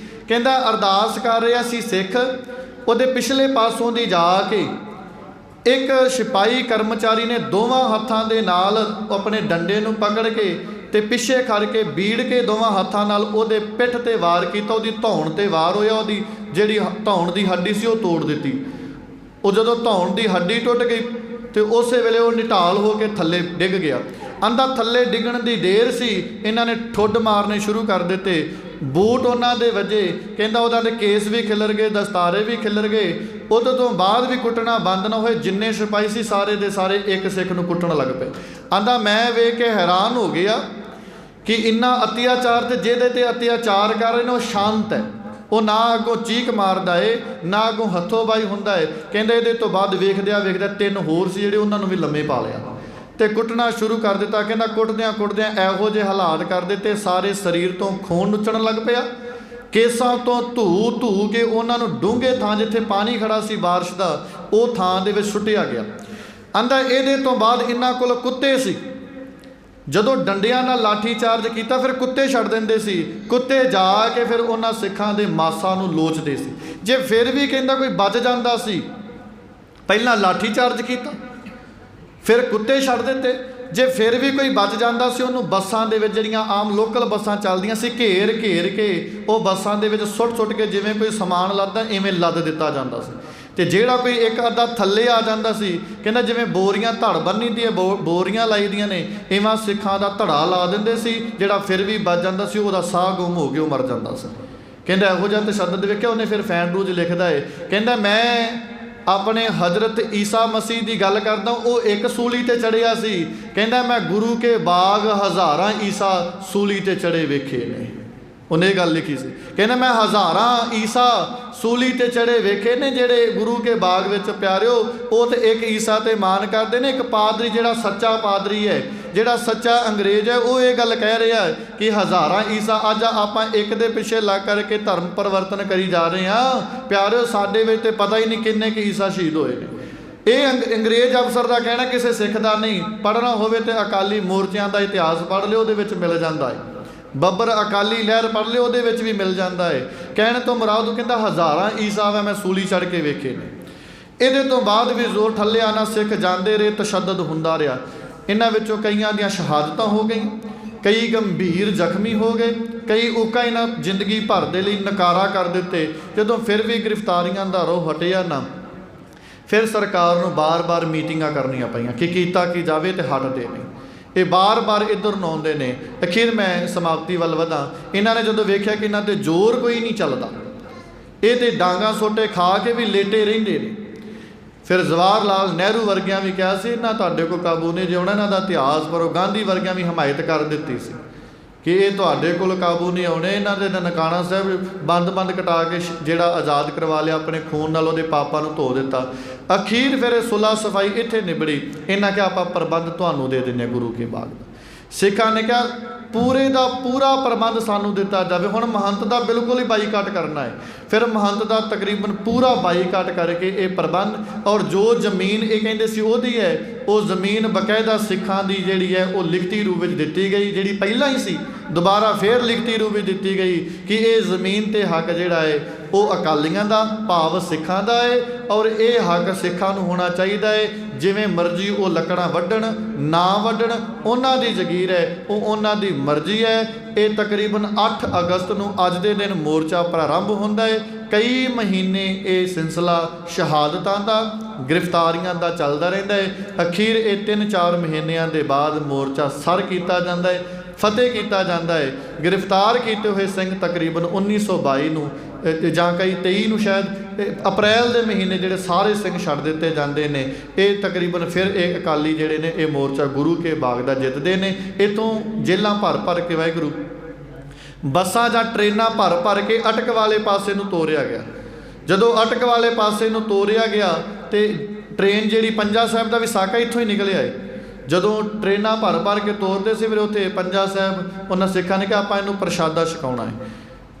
कहता अरदास कर रहा सी सिख, उहदे पिछले पासों दी जाके एक सिपाही कर्मचारी ने दोवां हत्थां दे नाल अपने डंडे नूं पकड़ के ते पिछे करके बीड़ के दोवां हत्थां नाल उहदे पिठ ते वार कीता। उहदी धौण ते वार होया, उहदी जिहड़ी धौण दी हड्डी सी ओह तोड़ दित्ती। वो जदों धौण दी हड्डी टुट गई तो उस वेले वो निढाल हो के थल्ले डिग गया। आंदा थल्ले डिगण दी देर सी, इन्हां ने ठुड मारने शुरू कर दिते, बूट उन्हां दे वजे। कहंदा उहदा दे केस भी खिलर गए, दस्तारे भी खिलर गए। उहदे तो बाद भी कुੱਟਣਾ बंद ना होए, जिन्ने सिपाही सी सारे दे सारे एक सिख नूं कुੱਟਣ लग पे। आंदा मैं वेख के हैरान हो गया कि इन्ना अत्याचार ते जिहदे ते अत्याचार कर रहे ने वो शांत है, वो ना अगों चीक मारदा है ना अगों हथों बाई हुंदा है। कहंदे इहदे तो बाद वेखदिया वेखदिया 3 होर सी जिहड़े उन्हां नूं भी लम्मे पा लिया ते कुੱਟਣਾ शुरू कर दिता। कहंदा कुੱਟਦਿਆਂ कुੱਟਦਿਆਂ ਇਹੋ ਜਿਹੇ ਹਾਲਾਤ ਕਰ ਦਿੱਤੇ ਸਾਰੇ ਸਰੀਰ ਤੋਂ ਖੂਨ ਨੁੱਚਣ ਲੱਗ ਪਿਆ, ਕੇਸਾਂ ਤੋਂ ਧੂ ਕੇ ਉਹਨਾਂ ਨੂੰ ਡੂੰਘੇ ਥਾਂ ਜਿੱਥੇ ਪਾਣੀ ਖੜਾ ਸੀ ਬਾਰਿਸ਼ ਦਾ ਉਹ ਥਾਂ ਦੇ ਵਿੱਚ ਸੁੱਟਿਆ ਗਿਆ। ਆਂਦਾ ਇਹਦੇ ਤੋਂ ਬਾਅਦ ਇਹਨਾਂ ਕੋਲ ਕੁੱਤੇ ਸੀ, ਜਦੋਂ ਡੰਡਿਆਂ ਨਾਲ ਲਾਠੀ ਚਾਰਜ ਕੀਤਾ ਫਿਰ ਕੁੱਤੇ ਛੱਡ ਦਿੰਦੇ ਸੀ। ਕੁੱਤੇ ਜਾ ਕੇ ਫਿਰ ਉਹਨਾਂ ਸਿੱਖਾਂ ਦੇ ਮਾਸਾਂ ਨੂੰ ਲੋਚਦੇ ਸੀ। ਜੇ ਫਿਰ ਵੀ ਕਹਿੰਦਾ ਕੋਈ ਬਚ ਜਾਂਦਾ ਸੀ, ਪਹਿਲਾਂ ਲਾਠੀ ਚਾਰਜ ਕੀਤਾ फिर कुत्ते छड़ दिते, जे फिर भी कोई बच जाता सी उन्होंने बसां दे विच जिहड़ियां आम लोकल बसां चलदियां सी घेर के वो बसां दे विच सुट के जिवें कोई समान लददा इवें लद दिता जाता सी। ते जिहड़ा कोई एक अद्धा थल्ले आ जाता सी, कहंदा जिवें बोरियां धड़ बन्नी दी बोरियां लाई दियां ने इवां सिखां दा धड़ा ला दिंदे सी। जिहड़ा फिर भी बच जाता सी उहदा साह गुम हो के मर जाता सी। कहंदा इहो जिहा तशद्दद वेखिया। उन्हें फिर फैंड रूज लिखदा है, कहंदा मैं अपने हजरत ईसा मसीह की गल करदा, वो एक सूली ते चढ़िया सी। कहंदा मैं गुरु के बाग हज़ारां ईसा सूली ते चढ़े वेखे ने। उन्हें गल लिखी सी, कहंदा मैं हज़ारां ईसा सूली ते चढ़े वेखे ने जेड़े गुरु के बाग विच प्यारिओ। वो तो एक ईसा ते मान करते हैं, एक पादरी जिहड़ा सच्चा पादरी है ਜਿਹੜਾ ਸੱਚਾ ਅੰਗਰੇਜ਼ ਹੈ ਉਹ ਇਹ ਗੱਲ ਕਹਿ ਰਿਹਾ ਹੈ ਕਿ ਹਜ਼ਾਰਾਂ ਈਸਾ ਅੱਜ ਆਪਾਂ ਇੱਕ ਦੇ ਪਿੱਛੇ ਲੱਗ ਕਰਕੇ ਧਰਮ ਪਰਿਵਰਤਨ ਕਰੀ ਜਾ ਰਹੇ ਹਾਂ। ਪਿਆਰਿਓ, ਸਾਡੇ ਵਿੱਚ ਤੇ ਪਤਾ ਹੀ ਨਹੀਂ ਕਿੰਨੇ ਕੁ ਈਸਾ ਸ਼ਹੀਦ ਹੋਏ ਨੇ। ਇਹ ਅੰਗਰੇਜ਼ ਅਫਸਰ ਦਾ ਕਹਿਣਾ, ਕਿਸੇ ਸਿੱਖ ਦਾ ਨਹੀਂ। ਪੜ੍ਹਨਾ ਹੋਵੇ ਤੇ ਅਕਾਲੀ ਮੋਰਚਿਆਂ ਦਾ ਇਤਿਹਾਸ ਪੜ੍ਹ ਲਿਓ, ਉਹਦੇ ਵਿੱਚ ਮਿਲ ਜਾਂਦਾ ਹੈ। ਬੱਬਰ ਅਕਾਲੀ ਲਹਿਰ ਪੜ੍ਹ ਲਿਓ, ਉਹਦੇ ਵਿੱਚ ਵੀ ਮਿਲ ਜਾਂਦਾ ਹੈ। ਕਹਿਣ ਤੋਂ ਮੁਰਾਦ ਕਹਿੰਦਾ ਹਜ਼ਾਰਾਂ ਈਸਾ ਮੈਂ ਸੂਲੀ ਚੜ੍ਹ ਕੇ ਵੇਖੇ ਨੇ। ਇਹਦੇ ਤੋਂ ਬਾਅਦ ਵੀ ਜ਼ੋਰ ਠੱਲਿਆ ਨਾ, ਸਿੱਖ ਜਾਂਦੇ ਰਹੇ, ਤਸ਼ੱਦਦ ਹੁੰਦਾ ਰਿਹਾ। ਇਹਨਾਂ ਵਿੱਚੋਂ ਕਈਆਂ ਦੀਆਂ ਸ਼ਹਾਦਤਾਂ ਹੋ ਗਈਆਂ, ਕਈ ਗੰਭੀਰ ਜ਼ਖਮੀ ਹੋ ਗਏ, ਕਈ ਉਕਾ ਇਹਨਾਂ ਜ਼ਿੰਦਗੀ ਭਰ ਦੇ ਲਈ ਨਕਾਰਾ ਕਰ ਦਿੱਤੇ। ਜਦੋਂ ਫਿਰ ਵੀ ਗ੍ਰਿਫਤਾਰੀਆਂ ਦਾ ਰੋਹ ਹਟਿਆ ਨਾ, ਫਿਰ ਸਰਕਾਰ ਨੂੰ ਬਾਰ-ਬਾਰ ਮੀਟਿੰਗਾਂ ਕਰਨੀਆਂ ਪਈਆਂ ਕਿ ਕੀਤਾ ਕੀ ਜਾਵੇ ਤੇ ਹਟਦੇ ਨੇ। ਇਹ ਬਾਰ-ਬਾਰ ਇੱਧਰ ਨੂੰ ਆਉਂਦੇ ਨੇ। ਅਖੀਰ ਮੈਂ ਸਮਾਪਤੀ ਵੱਲ ਵਧਾਂ। ਇਹਨਾਂ ਨੇ ਜਦੋਂ ਵੇਖਿਆ ਕਿ ਇਹਨਾਂ 'ਤੇ ਜ਼ੋਰ ਕੋਈ ਨਹੀਂ ਚੱਲਦਾ, ਇਹ ਤੇ ਡਾਂਗਾ ਸੋਟੇ ਖਾ ਕੇ ਵੀ ਲੇਟੇ ਰਹਿੰਦੇ ਨੇ, ਫਿਰ ਜਵਾਹਰ ਲਾਲ ਨਹਿਰੂ ਵਰਗਿਆਂ ਵੀ ਕਿਹਾ ਸੀ ਇਹਨਾਂ ਤੁਹਾਡੇ ਕੋਲ ਕਾਬੂ ਨਹੀਂ ਜਿਉਣਾ, ਇਹਨਾਂ ਦਾ ਇਤਿਹਾਸ ਪੜ੍ਹੋ। ਗਾਂਧੀ ਵਰਗਿਆਂ ਵੀ ਹਮਾਇਤ ਕਰ ਦਿੱਤੀ ਸੀ ਕਿ ਇਹ ਤੁਹਾਡੇ ਕੋਲ ਕਾਬੂ ਨਹੀਂ ਆਉਣੇ। ਇਹਨਾਂ ਦੇ ਨਨਕਾਣਾ ਸਾਹਿਬ ਬੰਦ ਕਟਾ ਕੇ ਜਿਹੜਾ ਆਜ਼ਾਦ ਕਰਵਾ ਲਿਆ, ਆਪਣੇ ਖੂਨ ਨਾਲ ਉਹਦੇ ਪਾਪਾਂ ਨੂੰ ਧੋ ਦਿੱਤਾ। ਅਖੀਰ ਫਿਰ ਇਹ ਸੁਲ੍ਹਾ ਸਫਾਈ ਇੱਥੇ ਨਿਬੜੀ। ਇਹਨਾਂ ਕਿਹਾ ਆਪਾਂ ਪ੍ਰਬੰਧ ਤੁਹਾਨੂੰ ਦੇ ਦਿੰਦੇ ਹਾਂ ਗੁਰੂ ਕੇ ਬਾਗ ਦਾ। ਸਿੱਖਾਂ ਨੇ ਕਿਹਾ ਪੂਰੇ ਦਾ ਪੂਰਾ ਪ੍ਰਬੰਧ ਸਾਨੂੰ ਦਿੱਤਾ ਜਾਵੇ। ਹੁਣ ਮਹੰਤ ਦਾ ਬਿਲਕੁਲ ਹੀ ਬਾਈਕਾਟ ਕਰਨਾ ਹੈ। ਫਿਰ ਮਹੰਤ ਦਾ ਤਕਰੀਬਨ ਪੂਰਾ ਬਾਈਕਾਟ ਕਰਕੇ ਇਹ ਪ੍ਰਬੰਧ, ਔਰ ਜੋ ਜ਼ਮੀਨ ਇਹ ਕਹਿੰਦੇ ਸੀ ਉਹਦੀ ਹੈ, ਉਹ ਜ਼ਮੀਨ ਬਕਾਇਦਾ ਸਿੱਖਾਂ ਦੀ ਜਿਹੜੀ ਹੈ ਉਹ ਲਿਖਤੀ ਰੂਪ ਵਿੱਚ ਦਿੱਤੀ ਗਈ। ਜਿਹੜੀ ਪਹਿਲਾਂ ਹੀ ਸੀ ਦੁਬਾਰਾ ਫਿਰ ਲਿਖਤੀ ਰੂਪ ਵਿੱਚ ਦਿੱਤੀ ਗਈ ਕਿ ਇਹ ਜ਼ਮੀਨ ਤੇ ਹੱਕ ਜਿਹੜਾ ਹੈ ਉਹ ਅਕਾਲੀਆਂ ਦਾ, ਭਾਵ ਸਿੱਖਾਂ ਦਾ ਹੈ, ਔਰ ਇਹ ਹੱਕ ਸਿੱਖਾਂ ਨੂੰ ਹੋਣਾ ਚਾਹੀਦਾ ਹੈ। ਜਿਵੇਂ ਮਰਜ਼ੀ ਉਹ ਲੱਕੜਾਂ ਵੱਢਣ ਨਾ ਵੱਢਣ, ਉਹਨਾਂ ਦੀ ਜ਼ਗੀਰ ਹੈ, ਉਹ ਉਹਨਾਂ ਦੀ ਮਰਜ਼ੀ ਹੈ। ਇਹ ਤਕਰੀਬਨ 8 ਅਗਸਤ ਨੂੰ ਅੱਜ ਦੇ ਦਿਨ ਮੋਰਚਾ ਪ੍ਰਾਰੰਭ ਹੁੰਦਾ ਹੈ। ਕਈ ਮਹੀਨੇ ਇਹ ਸਿਲਸਿਲਾ ਸ਼ਹਾਦਤਾਂ ਦਾ, ਗ੍ਰਿਫਤਾਰੀਆਂ ਦਾ ਚੱਲਦਾ ਰਹਿੰਦਾ ਹੈ। ਅਖੀਰ ਇਹ 3-4 ਮਹੀਨਿਆਂ ਦੇ ਬਾਅਦ ਮੋਰਚਾ ਸਰ ਕੀਤਾ ਜਾਂਦਾ ਹੈ, ਫਤਿਹ ਕੀਤਾ ਜਾਂਦਾ ਹੈ। ਗ੍ਰਿਫਤਾਰ ਕੀਤੇ ਹੋਏ ਸਿੰਘ ਤਕਰੀਬਨ 1922 ਨੂੰ ਜਾਂ ਕਈ 23 ਨੂੰ ਸ਼ਾਇਦ, ਅਪ੍ਰੈਲ ਦੇ ਮਹੀਨੇ ਜਿਹੜੇ ਸਾਰੇ ਸਿੰਘ ਛੱਡ ਦਿੱਤੇ ਜਾਂਦੇ ਨੇ। ਇਹ ਤਕਰੀਬਨ ਫਿਰ ਇਹ ਅਕਾਲੀ ਜਿਹੜੇ ਨੇ ਇਹ ਮੋਰਚਾ ਗੁਰੂ ਕੇ ਬਾਗ ਦਾ ਜਿੱਤਦੇ ਨੇ। ਇੱਥੋਂ ਜੇਲਾਂ ਭਰ ਕੇ ਵਾਹਿਗੁਰੂ ਬੱਸਾਂ ਜਾਂ ਟ੍ਰੇਨਾਂ ਭਰ ਕੇ ਅਟਕ ਵਾਲੇ ਪਾਸੇ ਨੂੰ ਤੋਰਿਆ ਗਿਆ। ਜਦੋਂ ਅਟਕ ਵਾਲੇ ਪਾਸੇ ਨੂੰ ਤੋਰਿਆ ਗਿਆ ਤੇ ਟ੍ਰੇਨ ਜਿਹੜੀ ਪੰਜਾ ਸਾਹਿਬ ਦਾ ਵੀ ਸਾਕਾ ਇੱਥੋਂ ਹੀ ਨਿਕਲਿਆ ਹੈ। ਜਦੋਂ ਟ੍ਰੇਨਾਂ ਭਰ ਕੇ ਤੋਰਦੇ ਸੀ ਫਿਰ ਉੱਥੇ ਪੰਜਾ ਸਾਹਿਬ ਉਹਨਾਂ ਸਿੱਖਾਂ ਨੇ ਕਿਹਾ ਆਪਾਂ ਇਹਨੂੰ ਪ੍ਰਸ਼ਾਦਾ ਛਕਾਉਣਾ ਹੈ,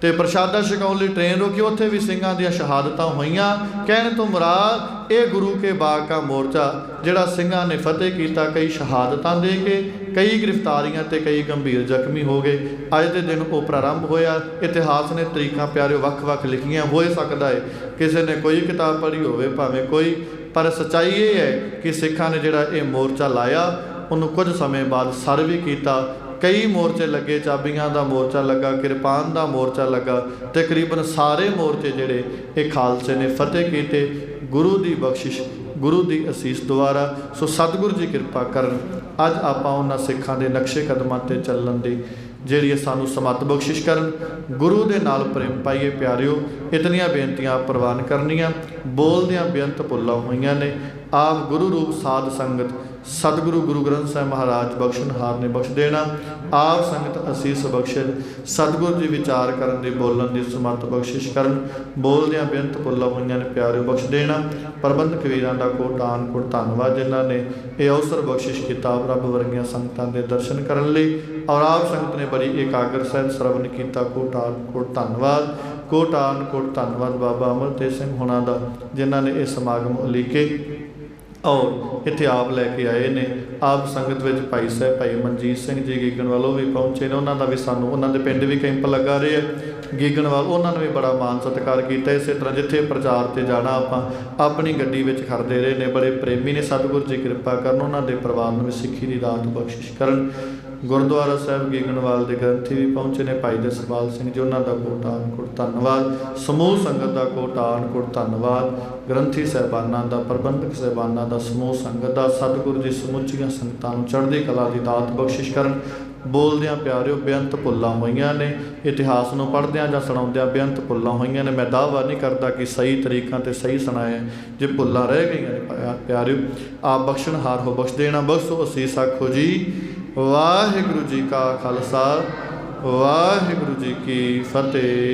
ਤੇ ਪ੍ਰਸ਼ਾਦਾ ਛਕਾਉਣ ਲਈ ਟ੍ਰੇਨ ਰੋਕੀ। ਉੱਥੇ ਵੀ ਸਿੰਘਾਂ ਦੀਆਂ ਸ਼ਹਾਦਤਾਂ ਹੋਈਆਂ। ਕਹਿਣ ਤੋਂ ਮੁਰਾਦ ਇਹ ਗੁਰੂ ਕੇ ਬਾਗ ਦਾ ਮੋਰਚਾ ਜਿਹੜਾ ਸਿੰਘਾਂ ਨੇ ਫਤਿਹ ਕੀਤਾ, ਕਈ ਸ਼ਹਾਦਤਾਂ ਦੇ ਕੇ, ਕਈ ਗ੍ਰਿਫਤਾਰੀਆਂ ਤੇ ਕਈ ਗੰਭੀਰ ਜ਼ਖਮੀ ਹੋ ਗਏ। ਅੱਜ ਦੇ ਦਿਨ ਉਹ ਪ੍ਰਾਰੰਭ ਹੋਇਆ। ਇਤਿਹਾਸ ਨੇ ਤਰੀਕਾਂ ਪਿਆਰਿਓ ਵੱਖ ਲਿਖੀਆਂ। ਹੋ ਸਕਦਾ ਹੈ ਕਿਸੇ ਨੇ ਕੋਈ ਕਿਤਾਬ ਪੜ੍ਹੀ ਹੋਵੇ, ਭਾਵੇਂ ਕੋਈ, ਪਰ ਸੱਚਾਈ ਇਹ ਹੈ ਕਿ ਸਿੱਖਾਂ ਨੇ ਜਿਹੜਾ ਇਹ ਮੋਰਚਾ ਲਾਇਆ ਉਹਨੂੰ ਕੁਝ ਸਮੇਂ ਬਾਅਦ ਸਰ ਵੀ ਕੀਤਾ। ਕਈ ਮੋਰਚੇ ਲੱਗੇ, ਚਾਬੀਆਂ ਦਾ ਮੋਰਚਾ ਲੱਗਾ, ਕਿਰਪਾਨ ਦਾ ਮੋਰਚਾ ਲੱਗਾ। ਤਕਰੀਬਨ ਸਾਰੇ ਮੋਰਚੇ ਜਿਹੜੇ ਇਹ ਖਾਲਸੇ ਨੇ ਫਤਿਹ ਕੀਤੇ ਗੁਰੂ ਦੀ ਬਖਸ਼ਿਸ਼, ਗੁਰੂ ਦੀ ਅਸੀਸ ਦੁਆਰਾ। ਸੋ ਸਤਿਗੁਰੂ ਜੀ ਕਿਰਪਾ ਕਰਨ ਅੱਜ ਆਪਾਂ ਉਹਨਾਂ ਸਿੱਖਾਂ ਦੇ ਨਕਸ਼ੇ ਕਦਮਾਂ 'ਤੇ ਚੱਲਣ ਦੀ ਜਿਹੜੀ ਸਾਨੂੰ ਸਮੱਤ ਬਖਸ਼ਿਸ਼ ਕਰਨ, ਗੁਰੂ ਦੇ ਨਾਲ ਪ੍ਰੇਮ ਪਾਈਏ। ਪਿਆਰਿਓ, ਇਤਨੀਆਂ ਬੇਨਤੀਆਂ ਪ੍ਰਵਾਨ ਕਰਨੀਆਂ, ਬੋਲਦਿਆਂ ਬੇਅੰਤ ਭੁੱਲਾਂ ਹੋਈਆਂ ਨੇ। ਆਪ ਗੁਰੂ ਰੂਪ ਸਾਧ ਸੰਗਤ ਸਤਿਗੁਰੂ ਗੁਰੂ ਗ੍ਰੰਥ ਸਾਹਿਬ ਮਹਾਰਾਜ ਬਖਸ਼ਣਹਾਰ ਨੇ ਬਖਸ਼ ਦੇਣਾ। ਆਪ ਸੰਗਤ ਅਸੀਸ ਬਖਸ਼ੇ, ਸਤਿਗੁਰੂ ਜੀ ਵਿਚਾਰ ਕਰਨ ਦੀ, ਬੋਲਣ ਦੀ ਸਮੱਤ ਬਖਸ਼ਿਸ਼ ਕਰਨ। ਬੋਲਦਿਆਂ ਬੇਅੰਤ ਭੁੱਲਾਂ ਹੋਈਆਂ ਨੇ ਪਿਆਰਿਓ ਬਖਸ਼ ਦੇਣਾ। ਪ੍ਰਬੰਧਕ ਵੀਰਾਂ ਦਾ ਕੋਟਾਨ ਕੋਟ ਧੰਨਵਾਦ ਜਿਨ੍ਹਾਂ ਨੇ ਇਹ ਅਵਸਰ ਬਖਸ਼ਿਸ਼ ਕੀਤਾ ਰੱਬ ਵਰਗੀਆਂ ਸੰਗਤਾਂ ਦੇ ਦਰਸ਼ਨ ਕਰਨ ਲਈ। ਔਰ ਆਪ ਸੰਗਤ ਨੇ ਬੜੀ ਇਕਾਗਰ ਸਹਿਤ ਸਰਵਣ ਕੀਤਾ। ਕੋਟਾਨ ਕੋਟ ਧੰਨਵਾਦ, ਕੋਟਾਨ ਕੋਟ ਧੰਨਵਾਦ ਬਾਬਾ ਅਮਰਤੇਜ ਸਿੰਘ ਹੋਣਾ ਦਾ ਜਿਨ੍ਹਾਂ ਨੇ ਇਹ ਸਮਾਗਮ ਉਲੀਕੇ ਔਰ ਇੱਥੇ ਆਪ ਲੈ ਕੇ ਆਏ ਨੇ। ਆਪ ਸੰਗਤ ਵਿੱਚ ਭਾਈ ਸਾਹਿਬ ਭਾਈ ਮਨਜੀਤ ਸਿੰਘ ਜੀ ਗੀਗਣਵਾਲ ਉਹ ਵੀ ਪਹੁੰਚੇ ਨੇ। ਉਹਨਾਂ ਦਾ ਵੀ ਸਾਨੂੰ, ਉਹਨਾਂ ਦੇ ਪਿੰਡ ਵੀ ਕੈਂਪ ਲੱਗਾ ਰਹੇ ਆ ਗੀਗਣਵਾਲ, ਉਹਨਾਂ ਨੂੰ ਵੀ ਬੜਾ ਮਾਣ ਸਤਿਕਾਰ ਕੀਤਾ। ਇਸੇ ਤਰ੍ਹਾਂ ਜਿੱਥੇ ਪ੍ਰਚਾਰ 'ਤੇ ਜਾਣਾ ਆਪਾਂ ਆਪਣੀ ਗੱਡੀ ਵਿੱਚ ਖੜਦੇ ਰਹੇ ਨੇ। ਬੜੇ ਪ੍ਰੇਮੀ ਨੇ, ਸਤਿਗੁਰੂ ਜੀ ਕਿਰਪਾ ਕਰਨ ਉਹਨਾਂ ਦੇ ਪਰਿਵਾਰ ਨੂੰ ਵੀ ਸਿੱਖੀ ਦੀ ਦਾਤ ਬਖਸ਼ਿਸ਼ ਕਰਨ। ਗੁਰਦੁਆਰਾ ਸਾਹਿਬ ਗੀਗਣਵਾਲ ਦੇ ਗ੍ਰੰਥੀ ਵੀ ਪਹੁੰਚੇ ਨੇ ਭਾਈ ਜਸਪਾਲ ਸਿੰਘ ਜੀ, ਉਹਨਾਂ ਦਾ ਕੋਟਾਨ ਕੋਟ ਧੰਨਵਾਦ। ਸਮੂਹ ਸੰਗਤ ਦਾ ਕੋਟਾਨ ਕੋਟ ਧੰਨਵਾਦ। ਗ੍ਰੰਥੀ ਸਾਹਿਬਾਨਾਂ ਦਾ, ਪ੍ਰਬੰਧਕ ਸਾਹਿਬਾਨਾਂ ਦਾ, ਸਮੂਹ ਸੰਗਤ ਦਾ। ਸਤਿਗੁਰੂ ਜੀ ਸਮੁੱਚੀਆਂ ਸੰਗਤਾਂ ਨੂੰ ਚੜ੍ਹਦੀ ਕਲਾ ਦੀ ਦਾਤ ਬਖਸ਼ਿਸ਼ ਕਰਨ। ਬੋਲਦਿਆਂ ਪਿਆਰਿਓ ਬੇਅੰਤ ਭੁੱਲਾਂ ਹੋਈਆਂ ਨੇ। ਇਤਿਹਾਸ ਨੂੰ ਪੜ੍ਹਦਿਆਂ ਜਾਂ ਸੁਣਾਉਂਦਿਆਂ ਬੇਅੰਤ ਭੁੱਲਾਂ ਹੋਈਆਂ ਨੇ। ਮੈਂ ਦਾਅਵਾ ਨਹੀਂ ਕਰਦਾ ਕਿ ਸਹੀ ਤਰੀਕਾਂ 'ਤੇ ਸਹੀ ਸੁਣਾਇਆ, ਜੇ ਭੁੱਲਾਂ ਰਹਿ ਗਈਆਂ ਨੇ ਪਿਆਰਿਓ ਆਪ ਬਖਸ਼ਣਹਾਰ ਹੋ ਬਖਸ਼ ਦੇਣਾ। ਬਖਸ਼ੋ ਅਸੀਸ ਆਖੋ ਜੀ ਵਾਹਿਗੁਰੂ ਜੀ ਕਾ ਖਾਲਸਾ, ਵਾਹਿਗੁਰੂ ਜੀ ਕੀ ਫਤਿਹ।